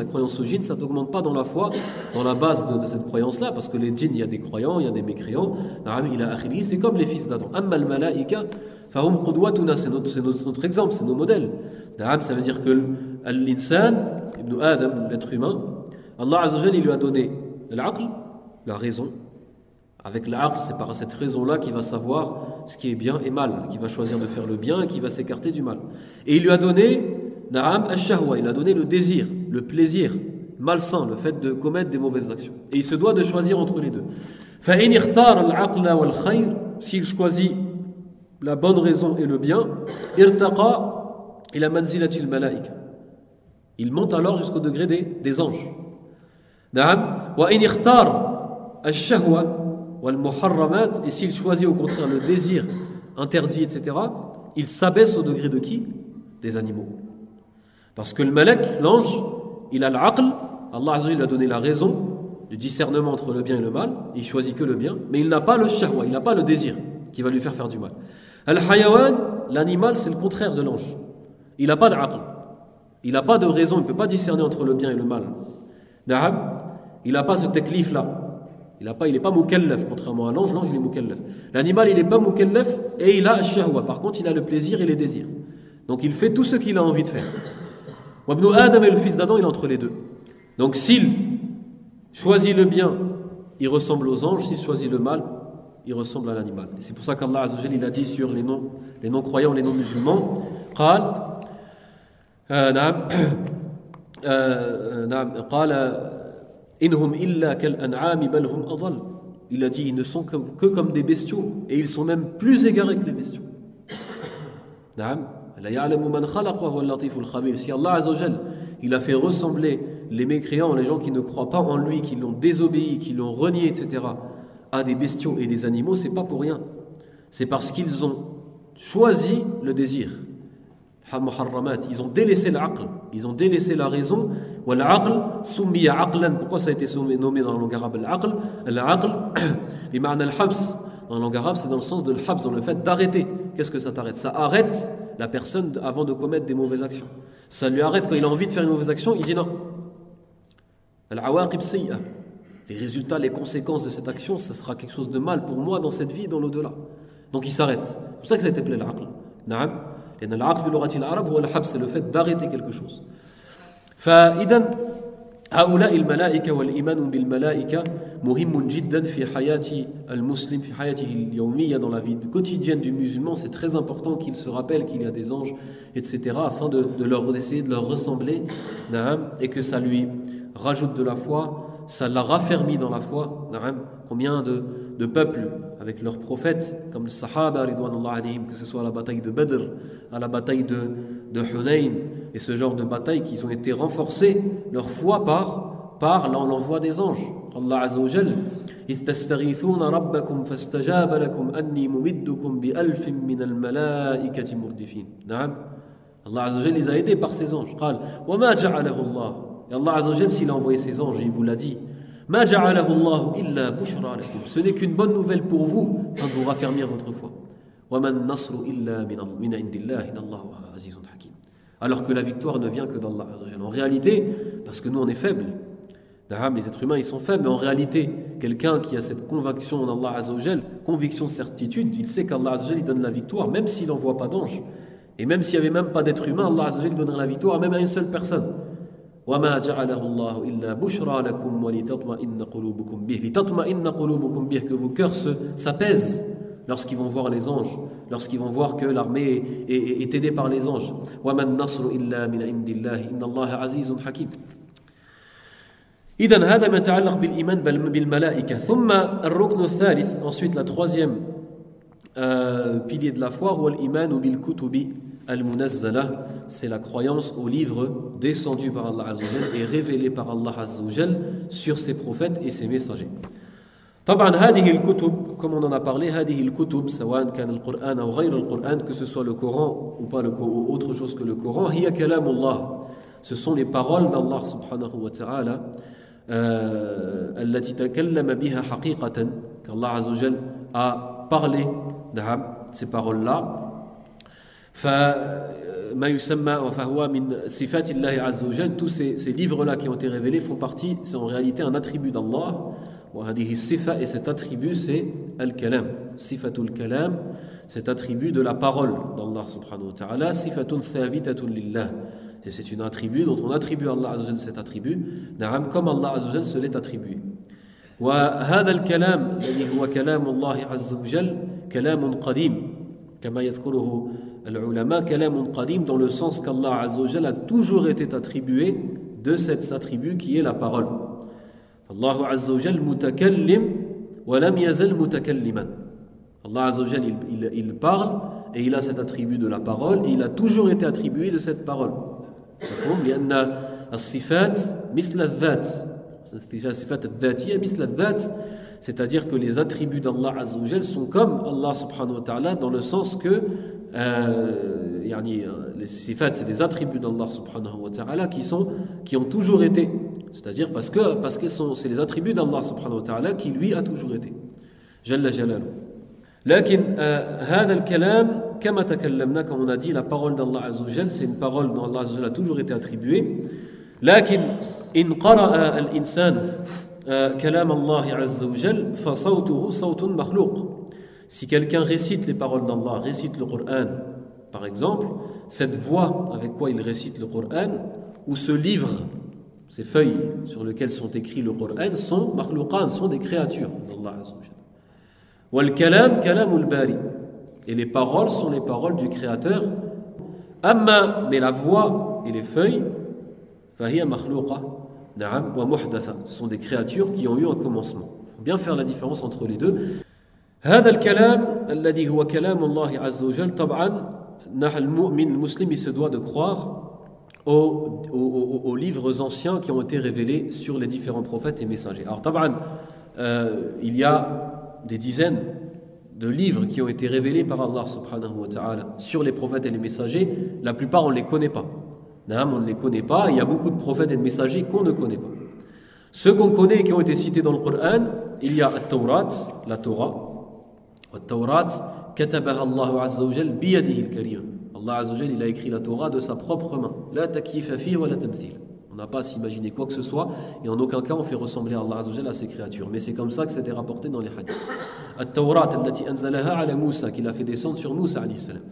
ça ne t'augmente pas dans la foi, dans la base de cette croyance-là, parce que les djinns, il y a des croyants, il y a des mécréants. C'est comme les fils d'Adam. Amma al-malaika, fahum qudwatuna, c'est notre exemple, c'est nos modèles. Ça veut dire que l'insan, ibn Adam, l'être humain, Allah Azza wa Jal, il lui a donné l'aql, la raison. Avec l'aql, c'est par cette raison-là qu'il va savoir ce qui est bien et mal, qu'il va choisir de faire le bien et qu'il va s'écarter du mal. Et il lui a donné Na'am ash-shahwa, il a donné le désir, le plaisir malsain, le fait de commettre des mauvaises actions. Et il se doit de choisir entre les deux. فَإِنْ اخْتَارَ الْعَقْلَ وَالْخَيْرَ, s'il choisit la bonne raison et le bien, ارتقى إلى منزلة الملائكة, il monte alors jusqu'au degré des anges. نعم وإن اختار الشهوة والمحرمات, et s'il choisit au contraire le désir interdit, etc., il s'abaisse au degré de qui? Des animaux. Parce que le malak, l'ange, il a l'aql, Allah Azza wa Jalla lui a donné la raison, du discernement entre le bien et le mal, il choisit que le bien, mais il n'a pas le shahwa, il n'a pas le désir qui va lui faire du mal. Al-hayawan, l'animal, c'est le contraire de l'ange. Il n'a pas d'aql, il n'a pas de raison, il ne peut pas discerner entre le bien et le mal. Na'am, il n'a pas ce taklif-là. Il n'est pas mukallaf, contrairement à l'ange il est mukallaf. L'animal, il n'est pas mukallaf et il a al-shahwa. Par contre, il a le plaisir et les désirs. Donc, il fait tout ce qu'il a envie de faire. Ibn Adam et le fils d'Adam, il est entre les deux. Donc, s'il choisit le bien, il ressemble aux anges. S'il choisit le mal, il ressemble à l'animal. Et c'est pour ça qu'Allah Azza wa Jalla, il a dit sur les non-croyants, les non-musulmans, قال إنهم إلا كالأنعام بل هم أضل. Il a dit, ils ne sont que comme des bestiaux, et ils sont même plus égarés que les bestiaux. Si Allah Azza wa Jal, il a fait ressembler les mécréants, les gens qui ne croient pas en lui, qui l'ont désobéi, qui l'ont renié, etc., à des bestiaux et des animaux, c'est pas pour rien. C'est parce qu'ils ont choisi le désir. Ils ont délaissé l'aql, ils ont délaissé la raison. Pourquoi ça a été nommé dans la langue arabe l'aql? L'aql, dans la langue arabe, c'est dans le sens de l'habs, dans le fait d'arrêter. Qu'est-ce que ça t'arrête? Ça arrête la personne avant de commettre des mauvaises actions. Ça lui arrête quand il a envie de faire une mauvaise action, il dit non. Les résultats, les conséquences de cette action, ça sera quelque chose de mal pour moi dans cette vie et dans l'au-delà. Donc il s'arrête. C'est pour ça que ça a été appelé l'aql. Na'am. لأن العقل بلغة العرب هو الحبس, c'est le fait d'arrêter quelque chose. فإذا هؤلاء الملائكة والإيمان بالملائكة مهم جدا في حياة المسلم في حياته اليومية, dans la vie quotidienne du musulman. C'est très important qu'il se rappelle qu'il y a des anges, etc., afin d'essayer de leur ressembler, et que ça lui rajoute de la foi, ça l'a raffermi dans la foi. Combien de peuples avec leurs prophètes, comme les Sahaba, que ce soit à la bataille de Badr, à la bataille de Hunayn, et ce genre de batailles, qui ont été renforcées, leur foi par l'envoi des anges. Allah Azza wa Jal, إِذْ تَسْتَغِيثُونَ رَبَّكُمْ فَاسْتَجَابَ لَكُمْ أَنِّي مُمِدُّكُمْ بِأَلْفٍ مِّنَ الْمَلَائِكَةِ مُرْدِفِينَ. Allah Azza wa Jal les a aidés par ses anges. قال وَمَا جَعَلَهُ اللَّهُ. Et Allah Azza wa Jal, s'il a envoyé ses anges, il vous l'a dit, ما جعله الله إلا بشرى لكم. Ce n'est qu'une bonne nouvelle pour vous, afin de vous raffermir votre foi. وما النصر إلا من عند الله إن الله عزيز حكيم. Alors que la victoire ne vient que d'Allah. En réalité, parce que nous on est faibles, les êtres humains ils sont faibles, mais en réalité, quelqu'un qui a cette conviction en Allah Azza wa Jal, conviction, certitude, il sait qu'Allah Azza wa Jal il donne la victoire, même s'il n'envoie pas d'ange. Et même s'il n'y avait même pas d'être humain, Allah Azza wa Jal il donnerait la victoire même à une seule personne. وما جعله الله إلا بشرى لكم ولتطمئن قلوبكم به لتطمئن قلوبكم به, que vos cœurs s'apaisent lorsqu'ils vont voir les anges, lorsqu'ils vont voir que l'armée est aidée par les anges. وما النصر إلا من عند الله إن الله عزيز حكيم. إذن هذا ما يتعلق بالإيمان بالملائكة. ثم الركن الثالث, ensuite la troisième pilier de la foi, هو الإيمان بالكتب المنزلة, c'est la croyance aux livres descendus par Allah Azza wa Jal et révélés par Allah Azza wa Jal sur ses prophètes et ses messagers. طبعا هذه الكتب, comme on en a parlé, هذه الكتب سواء كان القرآن أو غير القرآن, que ce soit le Coran ou pas ou autre chose que le Coran, هي كلام الله, ce sont les paroles d'Allah subhanahu wa ta'ala, التي تكلم بها حقيقة, qu'Allah Azza wa Jal a parlé, ces paroles-là. فما يسمى فهو من صفات الله عز وجل. Tous ces livres-là qui ont été révélés font partie, c'est en réalité un attribut d'Allah. وهذه الصفة, et cet attribut c'est al-kalam, sifatul kalam, cet attribut de la parole d'Allah subhanahu wa ta'ala. sifatun thabitatun lillah, c'est une attribut dont on attribue à Allah azza wa jalla cet attribut, comme Allah azza wa jalla se l'est attribué. وهذا الكلام الذي هو كلام الله عز وجل كلام قديم كما يذكره العلماء, كلام قديم, dans le sens qu'Allah Azza wa Jalla a toujours été attribué de cet attribut qui est la parole. Allah Azza wa Jalla mutakallim wa lam yazal mutakalliman. Allah Azza wa Jalla il parle et il a cet attribut de la parole et il a toujours été attribué de cette parole. لأن الصفات مثل الذات, الصفات الذاتية مثل الذات, c'est-à-dire que les attributs d'Allah Azza wa Jalla sont comme Allah subhanahu wa ta'ala, dans le sens que les sifat, c'est des attributs d'Allah subhanahu wa ta'ala qui ont toujours été, c'est-à-dire parce que c'est les attributs d'Allah subhanahu wa ta'ala qui lui a toujours été Jalla Jalalu. لكن هذا الكلام كما تكلمنا, comme on a dit, la parole d'Allah Azza wa Jalla, c'est une parole dont Allah Azza wa Jalla a toujours été attribuée. لكن إن قرأ الإنسان كلام الله عز وجل فصوته صوت مخلوق. Si quelqu'un récite les paroles d'Allah, récite le Coran, par exemple, cette voix avec quoi il récite le Coran, ou ce livre, ces feuilles sur lesquelles sont écrits le Coran, sont makhlouqan, sont des créatures d'Allah Azza wa Jalla. Wal kalam kalamul bari, et les paroles sont les paroles du Créateur. Amma, mais la voix et les feuilles, fahiya makhlouqa, na'am, wa muhdatha, ce sont des créatures qui ont eu un commencement. Il faut bien faire la différence entre les deux. هذا الكلام الذي هو كلام الله عز وجل, طبعا المؤمن المسلم, il se doit de croire aux livres anciens qui ont été révélés sur les différents prophètes et messagers. Alors طبعا il y a des dizaines de livres qui ont été révélés par Allah subhanahu wa ta'ala sur les prophètes et les messagers, la plupart on ne les connaît pas. On ne les connaît pas, il y a beaucoup de prophètes et de messagers qu'on ne connaît pas. Ceux qu'on connaît et qui ont été cités dans le Coran, il y a At-Tawrat, la Torah. At-Tawrat, katabaha Allahu azza wa jal biyadihi al-karim. Allah azza wa jal, il a écrit la Torah de sa propre main. La takyifa fihi wa la tamthil. On n'a pas à s'imaginer quoi que ce soit, et en aucun cas on fait ressembler Allah azza wa jal à ses créatures. Mais c'est comme ça que c'était rapporté dans les hadiths. At-Tawrat, allati anzalaha ala Musa, qu'il a fait descendre sur Musa alayhi salam.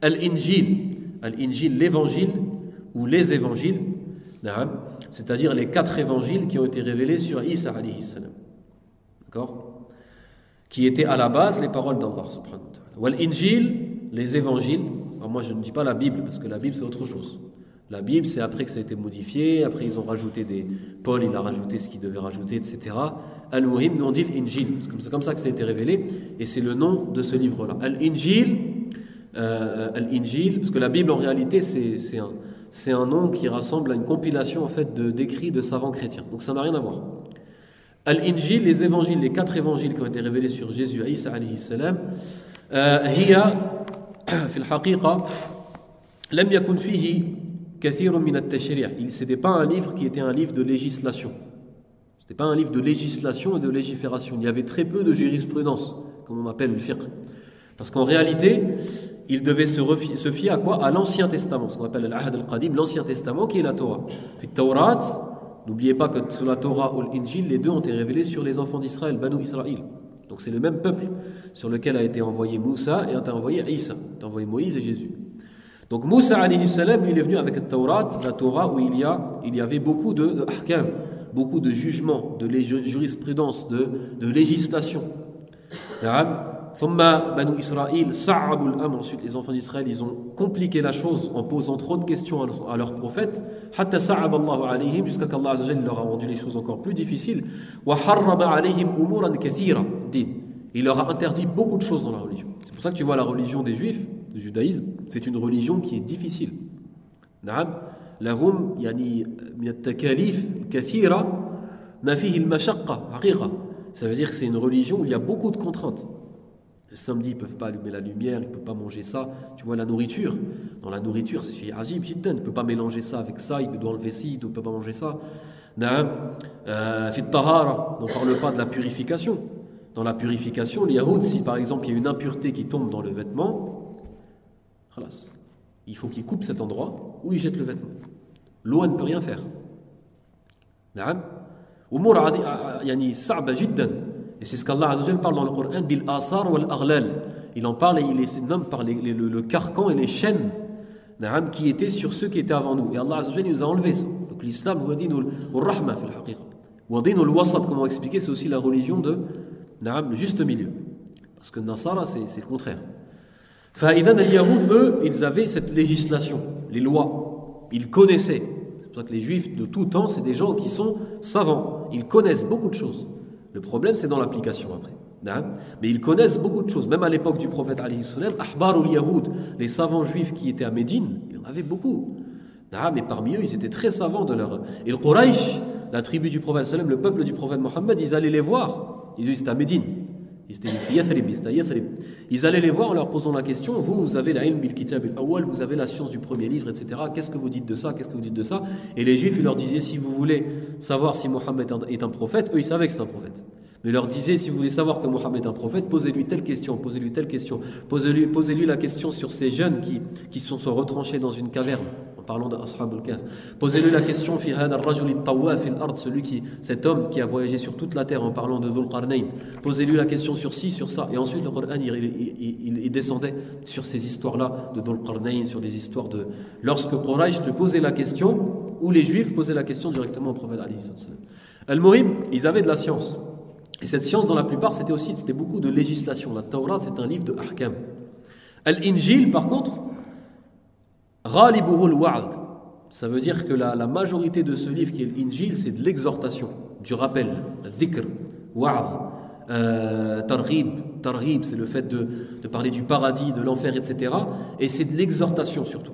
Al-Injil, l'évangile, ou les évangiles, c'est-à-dire les 4 évangiles qui ont été révélés sur Isa alayhi salam. D'accord? Qui étaient à la base les paroles d'Allah subhanahu wa ta'ala. Wal-Injil, les évangiles. Alors moi je ne dis pas la Bible, parce que la Bible c'est autre chose. La Bible c'est après que ça a été modifié, après ils ont rajouté Paul il a rajouté ce qu'il devait rajouter, etc. Al-Muhim, nous on dit l'Injil, c'est comme ça que ça a été révélé, et c'est le nom de ce livre-là. Al-Injil, parce que la Bible en réalité c'est un nom qui rassemble à une compilation en fait d'écrits de savants chrétiens. Donc ça n'a rien à voir. Al-Injil, les évangiles, les 4 évangiles qui ont été révélés sur Jésus, Isa alayhi salam, hiya fi al-haqiqa lam yakun fihi kathirun min at-tashri'. C'était pas un livre qui était un livre de législation. C'était pas un livre de législation et de légifération. Il y avait très peu de jurisprudence, comme on appelle le fiqh. Parce qu'en réalité, il devait se fier à quoi? À l'Ancien Testament, ce qu'on appelle l'Ahad al-Qadim, l'Ancien Testament qui est la Torah. Puis Tawrat, n'oubliez pas que sur la Torah ou l'Injil, les deux ont été révélés sur les enfants d'Israël, Banu Israël. Donc c'est le même peuple sur lequel a été envoyé Moussa et a été envoyé Isa, a été envoyé Moïse et Jésus. Donc Moussa alayhi salam, il est venu avec la Torah où il y avait beaucoup de ahkam, beaucoup de jugements, de jurisprudence, de législation. Banu Israël, ensuite les enfants d'Israël, ils ont compliqué la chose en posant trop de questions à leurs prophètes, jusqu'à qu'Allah azza wa jalla leur a rendu les choses encore plus difficiles. Il leur a interdit beaucoup de choses dans la religion. C'est pour ça que tu vois la religion des Juifs, le judaïsme, c'est une religion qui est difficile. لهم يعني من التكاليف كثيرة ما فيه المشقة حقيقة. Ça veut dire que c'est une religion où il y a beaucoup de contraintes. Le samedi, ils ne peuvent pas allumer la lumière, ils ne peuvent pas manger ça. Tu vois la nourriture. Dans la nourriture, c'est ajib jiddan. Il ne peut pas mélanger ça avec ça, il doit enlever ci, il ne peut pas manger ça. Fi tahara, on ne parle pas de la purification. Dans la purification, les yahoud, si par exemple il y a une impureté qui tombe dans le vêtement, khalas, il faut qu'il coupe cet endroit où il jette le vêtement. L'eau, elle ne peut rien faire. Umur yani sa'ba jiddan. Et c'est ce qu'Allah Azza wa Jalla parle dans le Coran, bil asar wal aghlal. Il en parle et il les nomme par le carcan et les chaînes qui étaient sur ceux qui étaient avant nous. Et Allah Azza wa Jalla nous a enlevé ça. Donc l'islam, huwa dinul rahma fil haqiqa. Wa dinul wasat, comment expliquer, c'est aussi la religion de le juste milieu. Parce que Nasara, c'est le contraire. Fa'idan al-Yahoud, eux, ils avaient cette législation, les lois. Ils connaissaient. C'est pour ça que les Juifs de tout temps, c'est des gens qui sont savants. Ils connaissent beaucoup de choses. Le problème, c'est dans l'application après. Mais ils connaissent beaucoup de choses. Même à l'époque du prophète alayhi salam, Ahbarul Yahoud, les savants juifs qui étaient à Médine, il y en avait beaucoup. Mais parmi eux, ils étaient très savants de leur. Et le Quraysh, la tribu du prophète sallam, le peuple du prophète Mohammed, ils allaient les voir. Ils étaient à Médine. Ils étaient à Yathrib. Ils allaient les voir en leur posant la question, vous avez la ilm bil kitab al-awwal, vous avez la science du premier livre, etc. Qu'est-ce que vous dites de ça? Qu'est-ce que vous dites de ça? Et les Juifs, ils leur disaient, si vous voulez savoir si Mohammed est un prophète, eux, ils savaient que c'est un prophète. Mais ils leur disaient, si vous voulez savoir que Mohammed est un prophète, posez-lui telle question, posez-lui telle question. Posez-lui la question sur ces jeunes qui sont retranchés dans une caverne. Parlons d'Ashab al-Kahf. Posez-lui la question fi hada ar-rajul at-tawaf fil ard, cet homme qui a voyagé sur toute la terre, en parlant de Dhul Qarnayn. Posez-lui la question sur ci, sur ça. Et ensuite le Coran il descendait sur ces histoires-là de Dhul Qarnayn, sur les histoires de lorsque Quraysh te posait la question, ou les Juifs posaient la question directement au prophète alayhi salam. Al-Muhim, ils avaient de la science. Et cette science, dans la plupart, c'était beaucoup de législation. La Torah, c'est un livre de ahkam. Al-Injil, par contre, Ghalibuhu al-wa'd, ça veut dire que la majorité de ce livre qui est l'Injil, c'est de l'exhortation, du rappel, dhikr, wa'd, targhib, c'est le fait de parler du paradis, de l'enfer, etc. Et c'est de l'exhortation surtout.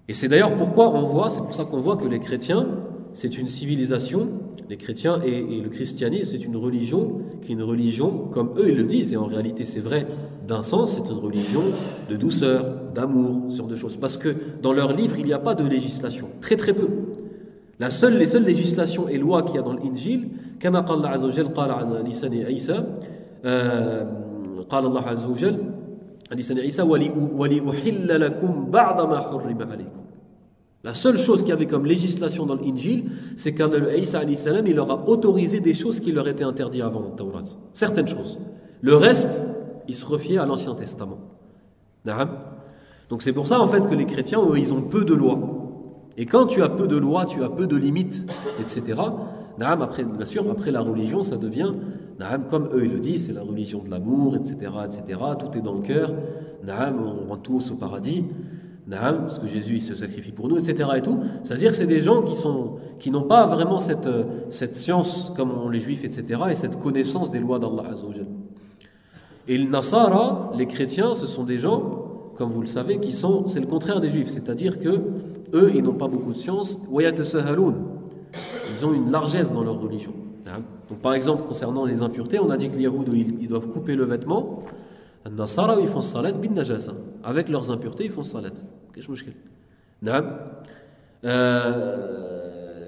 Et c'est d'ailleurs pourquoi c'est pour ça qu'on voit que les chrétiens, c'est une civilisation, les chrétiens et le christianisme, c'est une religion qui est une religion, comme eux ils le disent, et en réalité c'est vrai d'un sens, c'est une religion de douceur, d'amour, ce genre de choses. Parce que dans leur livre, il n'y a pas de législation, très très peu. Les seules législations et lois qu'il y a dans l'Injil, كما قال الله عز وجل قال عن لسان عيسى قال الله عز وجل عن لسان عيسى ولأحل لكم بعض ما حرم عليكم. La seule chose qu'il y avait comme législation dans l'Injil, c'est qu'Isa alayhi salam, il leur a autorisé des choses qui leur étaient interdites avant dans le Taurat. Certaines choses. Le reste, ils se refiaient à l'Ancien Testament. Donc c'est pour ça en fait que les chrétiens, eux, ils ont peu de lois. Et quand tu as peu de lois, tu as peu de limites, etc. Après, bien sûr, après la religion, ça devient, comme eux ils le disent, c'est la religion de l'amour, etc., etc. Tout est dans le cœur. On rentre tous au paradis. Parce que Jésus il se sacrifie pour nous, etc. et tout. C'est-à-dire que c'est des gens qui n'ont pas vraiment cette science comme les juifs, etc. et cette connaissance des lois d'Allah Azza wa Jal. Et les Nasara, les chrétiens, ce sont des gens, comme vous le savez, c'est le contraire des juifs. C'est-à-dire que eux, ils n'ont pas beaucoup de science. Ils ont une largesse dans leur religion. Donc par exemple, concernant les impuretés, on a dit que les Yahoud, ils doivent couper le vêtement. Les Nasara, ils font salat bin najasa. Avec leurs impuretés, ils font salat. Qu'est-ce que je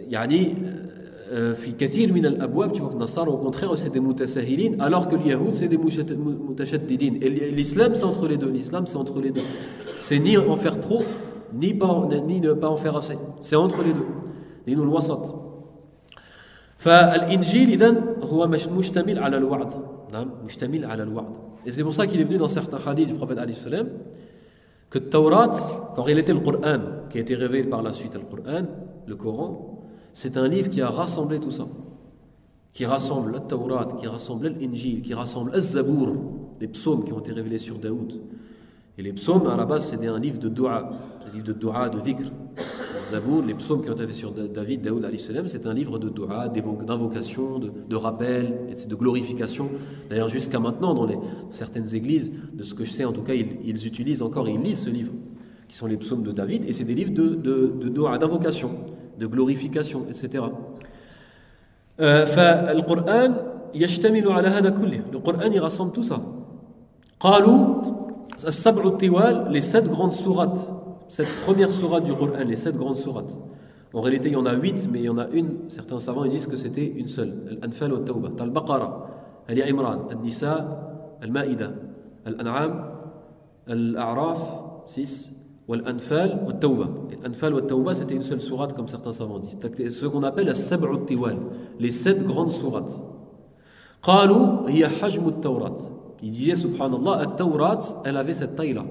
يعني في كثير من الابواب tu vois que Nasara au contraire c'est des mutasahilin alors que les Yahoud c'est des mutashaddidin. Et l'islam c'est entre les deux. L'islam c'est entre les deux. C'est ni en faire trop ni ne pas en faire assez. C'est entre les deux. دين الوسط. فالإنجيل إذن هو مشتمل على الوعد. نعم مشتمل على الوعد. Et c'est pour ça qu'il est venu dans certains hadiths du prophète alayhi salam que Taurat, qu'en réalité le Coran, qui a été révélé par la suite, le Coran, c'est un livre qui a rassemblé tout ça. Qui rassemble le Taurat, qui rassemble l'Injil, qui rassemble al-Zabour, les psaumes qui ont été révélés sur Daoud. Et les psaumes, à la base, c'est un livre de dua, de dhikr. Zabour, les psaumes qui ont été faits sur Daoud alayhi salam, c'est un livre de dua, d'invocation, de rappel, de glorification. D'ailleurs, jusqu'à maintenant, dans certaines églises, de ce que je sais, en tout cas, ils utilisent encore, ils lisent ce livre, qui sont les psaumes de David, et c'est des livres de dua, d'invocation, de glorification, etc. فالقرآن يشتمل على هذا كله. Le Coran, il rassemble tout ça. قالوا السبع الطوال, les 7 grandes sourates. Cette première sourate du Coran, les 7 grandes sourates. En réalité, il y en a 8, mais il y en a une. Certains savants ils disent que c'était une seule. Al-Anfal wa Tawbah. Al-Baqara, Al-Imran, Al-Nisa, Al-Ma'ida, Al-An'am, Al-A'raf, 6, Wal-Anfal wa Tawbah. Al-Anfal wa Tawbah, c'était une seule sourate, comme certains savants disent. C'est ce qu'on appelle As-Sab'u Tiwal, les 7 grandes sourates. Qalu hiya hajmu at-Tawrat. Il disait, subhanallah, at-Tawrat, elle avait cette taille-là.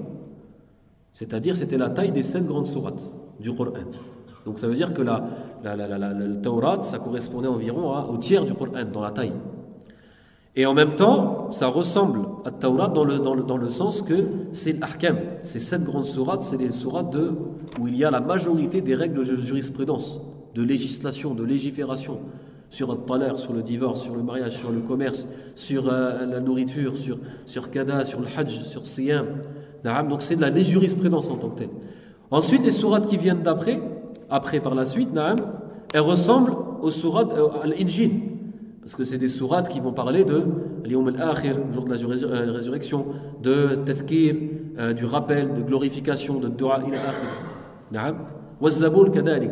C'est-à-dire, c'était la taille des 7 grandes sourates du Coran. Donc, ça veut dire que le Taurat, ça correspondait environ au tiers du Coran, dans la taille. Et en même temps, ça ressemble à Taurat dans le sens que c'est l'ahkam. Ces 7 grandes sourates, c'est des sourates où il y a la majorité des règles de jurisprudence, de législation, de légifération, sur le talaq, sur le divorce, sur le mariage, sur le commerce, sur la nourriture, sur Kada, sur le hajj, sur Siyam. Donc c'est de la jurisprudence en tant que telle. Ensuite, les sourates qui viennent après par la suite, elles ressemblent aux sourates à l'Injil. Parce que c'est des sourates qui vont parler de l'Yawm al-Akhir, le jour de la résurrection, de tadhkir, du rappel, de glorification, de dua ila akhir.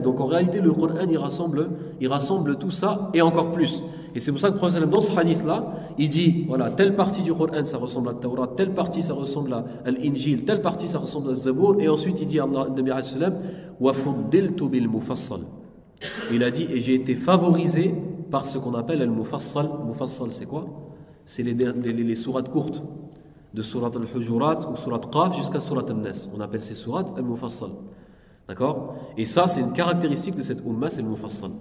Donc en réalité, le Coran il rassemble tout ça et encore plus. Et c'est pour ça que le prophète dans ce hadith-là, il dit voilà, telle partie du Coran ça ressemble à Taurat, telle partie ça ressemble à l'Injil, telle partie ça ressemble à Zabour, et ensuite il dit à Nabi alayhi salam wa fuddiltu bil mufassal. Il a dit et j'ai été favorisé par ce qu'on appelle al-mufassal. Mufassal c'est quoi? C'est les sourates courtes, de surat al-Hujurat ou surat Qaf jusqu'à surat al-Nas. On appelle ces sourates al-mufassal. D'accord? Et ça, c'est une caractéristique de cette umma, c'est le mufassal.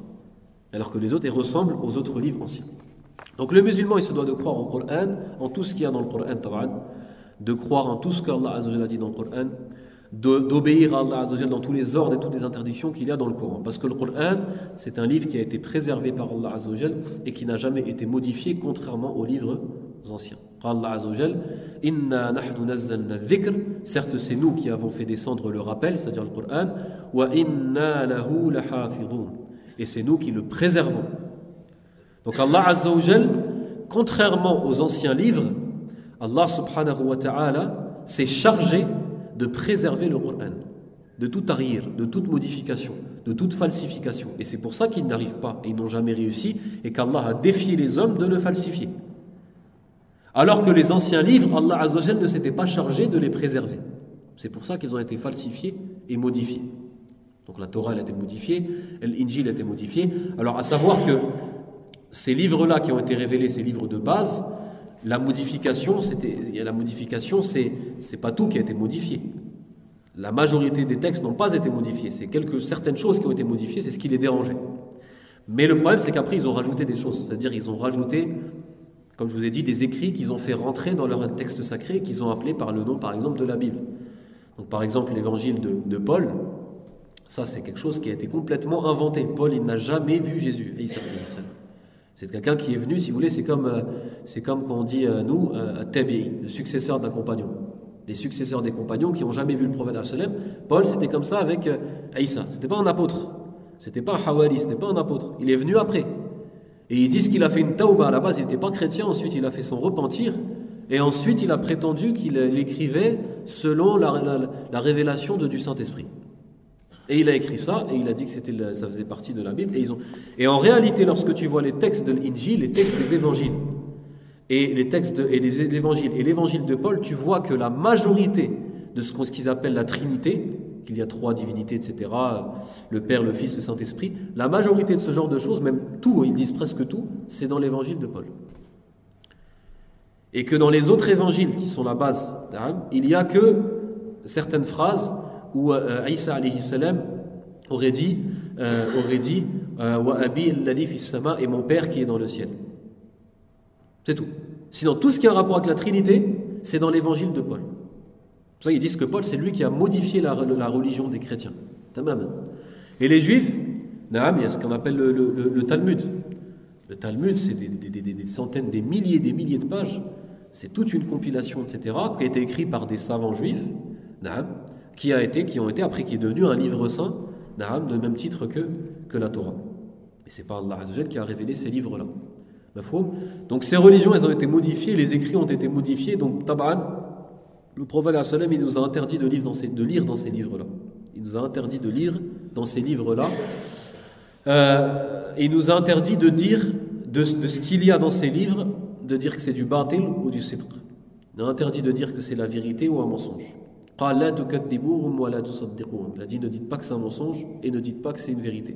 Alors que les autres, ils ressemblent aux autres livres anciens. Donc le musulman, il se doit de croire au Coran, en tout ce qu'il y a dans le Coran, de croire en tout ce qu'Allah Azza wa Jalla a dit dans le Coran, d'obéir à Allah Azza wa Jalla dans tous les ordres et toutes les interdictions qu'il y a dans le Coran. Parce que le Coran, c'est un livre qui a été préservé par Allah Azza wa Jalla et qui n'a jamais été modifié, contrairement aux livres anciens. Allah Azza wa Jalla, inna nahnu nazzalna dhikr, certes c'est nous qui avons fait descendre le rappel, c'est-à-dire le Coran, wa inna lahu lahafidun, et c'est nous qui le préservons. Donc Allah Azza wa Jal, contrairement aux anciens livres, Allah subhanahu wa ta'ala s'est chargé de préserver le Coran, de tout tarir, de toute modification, de toute falsification. Et c'est pour ça qu'ils n'arrivent pas, et ils n'ont jamais réussi, et qu'Allah a défié les hommes de le falsifier. Alors que les anciens livres, Allah Azza wa Jal ne s'était pas chargé de les préserver. C'est pour ça qu'ils ont été falsifiés et modifiés. Donc la Torah elle a été modifiée, l'Injil a été modifié. Alors à savoir que ces livres-là qui ont été révélés, ces livres de base, la modification, c'est pas tout qui a été modifié. La majorité des textes n'ont pas été modifiés. C'est certaines choses qui ont été modifiées, c'est ce qui les dérangeait. Mais le problème, c'est qu'après, ils ont rajouté des choses. C'est-à-dire, ils ont rajouté, comme je vous ai dit, des écrits qu'ils ont fait rentrer dans leur texte sacré, qu'ils ont appelé par le nom, par exemple, de la Bible. Donc, par exemple, l'évangile de Paul, ça, c'est quelque chose qui a été complètement inventé. Paul, il n'a jamais vu Jésus. C'est quelqu'un qui est venu, si vous voulez, c'est comme quand on dit, nous, Tabi'i, le successeur d'un compagnon. Les successeurs des compagnons qui n'ont jamais vu le prophète sallam. Paul, c'était comme ça avec Isa. C'était pas un apôtre. C'était pas un hawari, c'était pas un apôtre. Il est venu après. Et ils disent qu'il a fait une tauba. À la base, il n'était pas chrétien. Ensuite, il a fait son repentir. Et ensuite, il a prétendu qu'il écrivait selon la révélation du Saint-Esprit. Et il a écrit ça, et il a dit que ça faisait partie de la Bible. Et en réalité, lorsque tu vois les textes de l'Injil, les textes des évangiles, et les textes et les évangiles et l'évangile de Paul, tu vois que la majorité de ce qu'ils appellent la Trinité, qu'il y a 3 divinités, etc., le Père, le Fils, le Saint-Esprit, la majorité de ce genre de choses, même tout, ils disent presque tout, c'est dans l'évangile de Paul. Et que dans les autres évangiles, qui sont la base, il n'y a que certaines phrases où Isa alayhi salam aurait dit Wa abi alladhi fis sama, et mon Père qui est dans le ciel. C'est tout. Sinon, tout ce qui a un rapport avec la Trinité, c'est dans l'évangile de Paul. C'est pour ça qu'ils disent que Paul, c'est lui qui a modifié la religion des chrétiens. Tamam. Et les Juifs, il y a ce qu'on appelle le Talmud. Le Talmud, c'est des centaines, des milliers de pages. C'est toute une compilation, etc., qui a été écrite par des savants juifs, qui est devenu un livre saint, de même titre que la Torah. Et c'est pas Allah Azza wa Jal qui a révélé ces livres-là. Donc ces religions, elles ont été modifiées, les écrits ont été modifiés. Donc tab'an, le prophète sallam, il nous a interdit de lire dans ces livres-là. Il nous a interdit de lire dans ces livres-là. Il nous a interdit de dire de ce qu'il y a dans ces livres, de dire que c'est du batil ou du sidq. Il nous a interdit de dire que c'est la vérité ou un mensonge. Il a dit ne dites pas que c'est un mensonge et ne dites pas que c'est une vérité.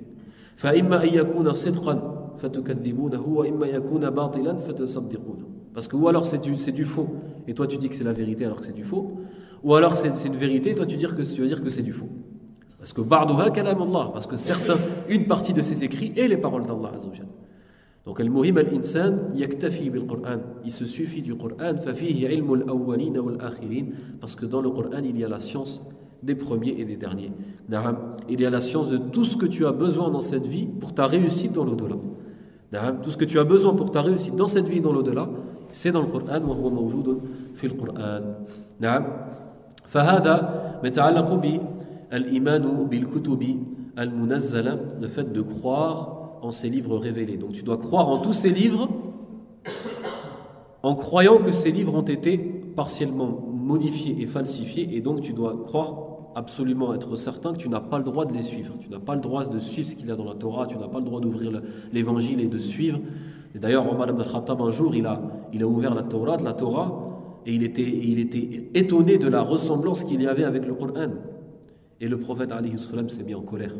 Parce que ou alors c'est du faux et toi tu dis que c'est la vérité alors que c'est du faux, ou alors c'est une vérité et toi tu vas dire que c'est du faux. Parce que ba'duha kalam Allah, parce que une partie de ces écrits est les paroles d'Allah Azza wa Jalla. Donc al-muhim al-insan yaktafi bil-Qur'an, il se suffit du Qur'an, fa fihi ilmu al-awwalin wal-akhirin, parce que dans le Qur'an il y a la science des premiers et des derniers. Il y a la science de tout ce que tu as besoin dans cette vie pour ta réussite dans l'au-delà. Tout ce que tu as besoin pour ta réussite dans cette vie dans l'au-delà, c'est dans le Qur'an, wa huwa mawjoudun fi al-Qur'an. فهذا متعلق بالإيمان بالكتب المنزلة, le fait de croire en ces livres révélés. Donc tu dois croire en tous ces livres en croyant que ces livres ont été partiellement modifiés et falsifiés, et donc tu dois croire absolument, être certain que tu n'as pas le droit de les suivre. Tu n'as pas le droit de suivre ce qu'il y a dans la Torah, tu n'as pas le droit d'ouvrir l'évangile et de suivre. Et d'ailleurs, Omar ibn al-Khattab, un jour, il a ouvert la Torah, et il était étonné de la ressemblance qu'il y avait avec le Coran. Et le prophète alayhi salam s'est mis en colère.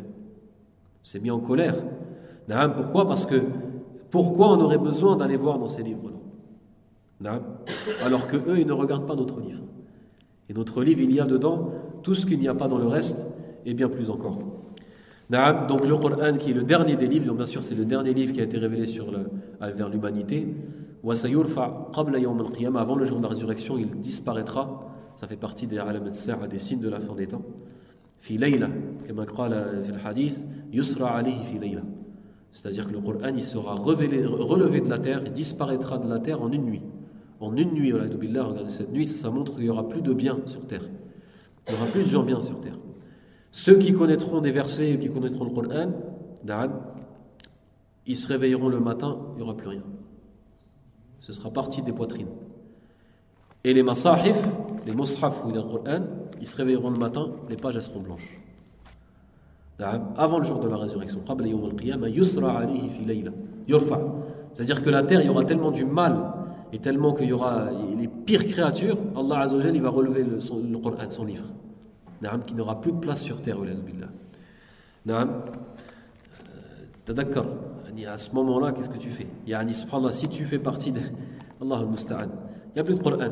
Pourquoi ? Parce que pourquoi on aurait besoin d'aller voir dans ces livres-là ? Alors que eux, ils ne regardent pas notre livre. Et notre livre, il y a dedans tout ce qu'il n'y a pas dans le reste, et bien plus encore. Donc le Coran, qui est le dernier des livres, donc bien sûr c'est le dernier livre qui a été révélé vers l'humanité, avant le jour de la résurrection, il disparaîtra. Ça fait partie des alamat as-sa'a, des signes de la fin des temps. Fi layla, comme قال في الحديث, yusra alayhi fi layla. C'est-à-dire que le Coran, il sera relevé de la terre, il disparaîtra de la terre en une nuit. En une nuit, regardez cette nuit, ça montre qu'il n'y aura plus de biens sur terre. Il n'y aura plus de gens bien sur terre. Ceux qui connaîtront des versets, qui connaîtront le Coran, ils se réveilleront le matin, il n'y aura plus rien. Ce sera parti des poitrines. Et les masahif, les mushaf ou les Qur'an, ils se réveilleront le matin, les pages elles seront blanches. Avant le jour de la résurrection. C'est-à-dire que la terre, il y aura tellement du mal et tellement qu'il y aura les pires créatures, Allah Azza wa Jal, il va relever le Qur'an, son livre. Qui n'aura plus de place sur terre. Tadakkar. À ce moment-là, qu'est-ce que tu fais? Subhanallah, si tu fais partie de Allah al-Musta'an, il n'y a plus de Qur'an.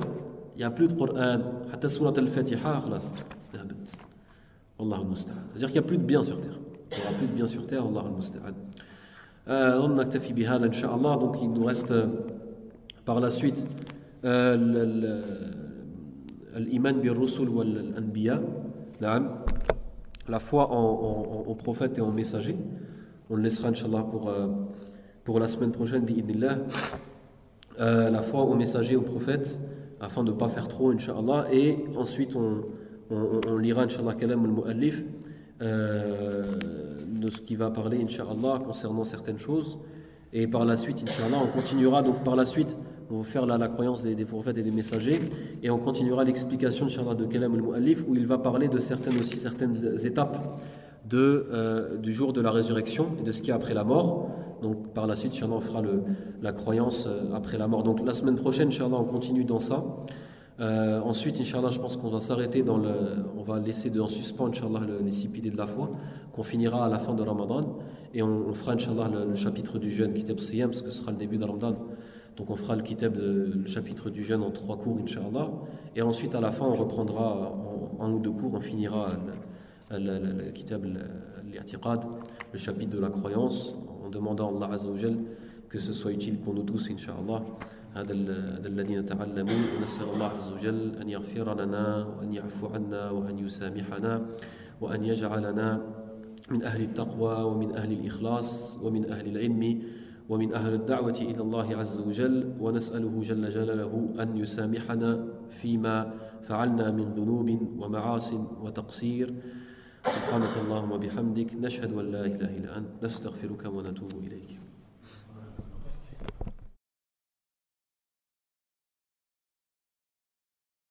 Il n'y a plus de Qur'an. Hatta surat al-Fatiha, khalas. Allah al-Musta'an. C'est-à-dire qu'il n'y a plus de bien sur terre. Il n'y aura plus de bien sur terre, Allah al-Musta'an. On naktafi bihada, Inch'Allah. Donc il nous reste par la suite l'iman bir-rusul wal-anbiya. La foi en prophètes et en messagers. On le laissera, Inch'Allah, pour la semaine prochaine, bi'idnillah. La foi aux messagers, aux prophètes, afin de ne pas faire trop, Inch'Allah. Et ensuite, on lira, Inch'Allah, kalam al-mu'allif, de ce qui va parler, Inch'Allah, concernant certaines choses. Et par la suite, Inch'Allah, on continuera. Donc, par la suite, on va faire la croyance des prophètes et des messagers. Et on continuera l'explication, Inch'Allah, de kalam al-mu'allif, où il va parler de certaines étapes du jour de la résurrection et de ce qu'il y a après la mort. Donc par la suite, Inch'Allah, on fera la croyance après la mort. Donc la semaine prochaine, Inch'Allah, on continue dans ça. Ensuite, Inch'Allah, je pense qu'on va s'arrêter on va laisser en suspens, Inch'Allah, les 6 piliers de la foi, qu'on finira à la fin de Ramadan. Et on fera, Inch'Allah, le chapitre du jeûne, Kitab Siyam, parce que ce sera le début de Ramadan. Donc on fera le chapitre du jeûne en 3 cours, Inch'Allah. Et ensuite, à la fin, on reprendra en 1 ou 2 cours, on finira le kitab al-i'tiqad, le chapitre de la croyance, en demandant à Allah Azza wa Jal que ce soit utile pour nous tous, Inch'Allah. هذا الذي نتعلم ونسأل الله عز وجل أن يغفر لنا وأن يعفو عنا وأن يسامحنا وأن يجعلنا من أهل التقوى ومن أهل الإخلاص ومن أهل العلم ومن أهل الدعوة إلى الله عز وجل ونسأله جل جلاله أن يسامحنا فيما فعلنا من ذنوب ومعاصٍ وتقصير. سبحانك اللهم وبحمدك نشهد أن لا إله إلا أنت نستغفرك ونتوب إليك.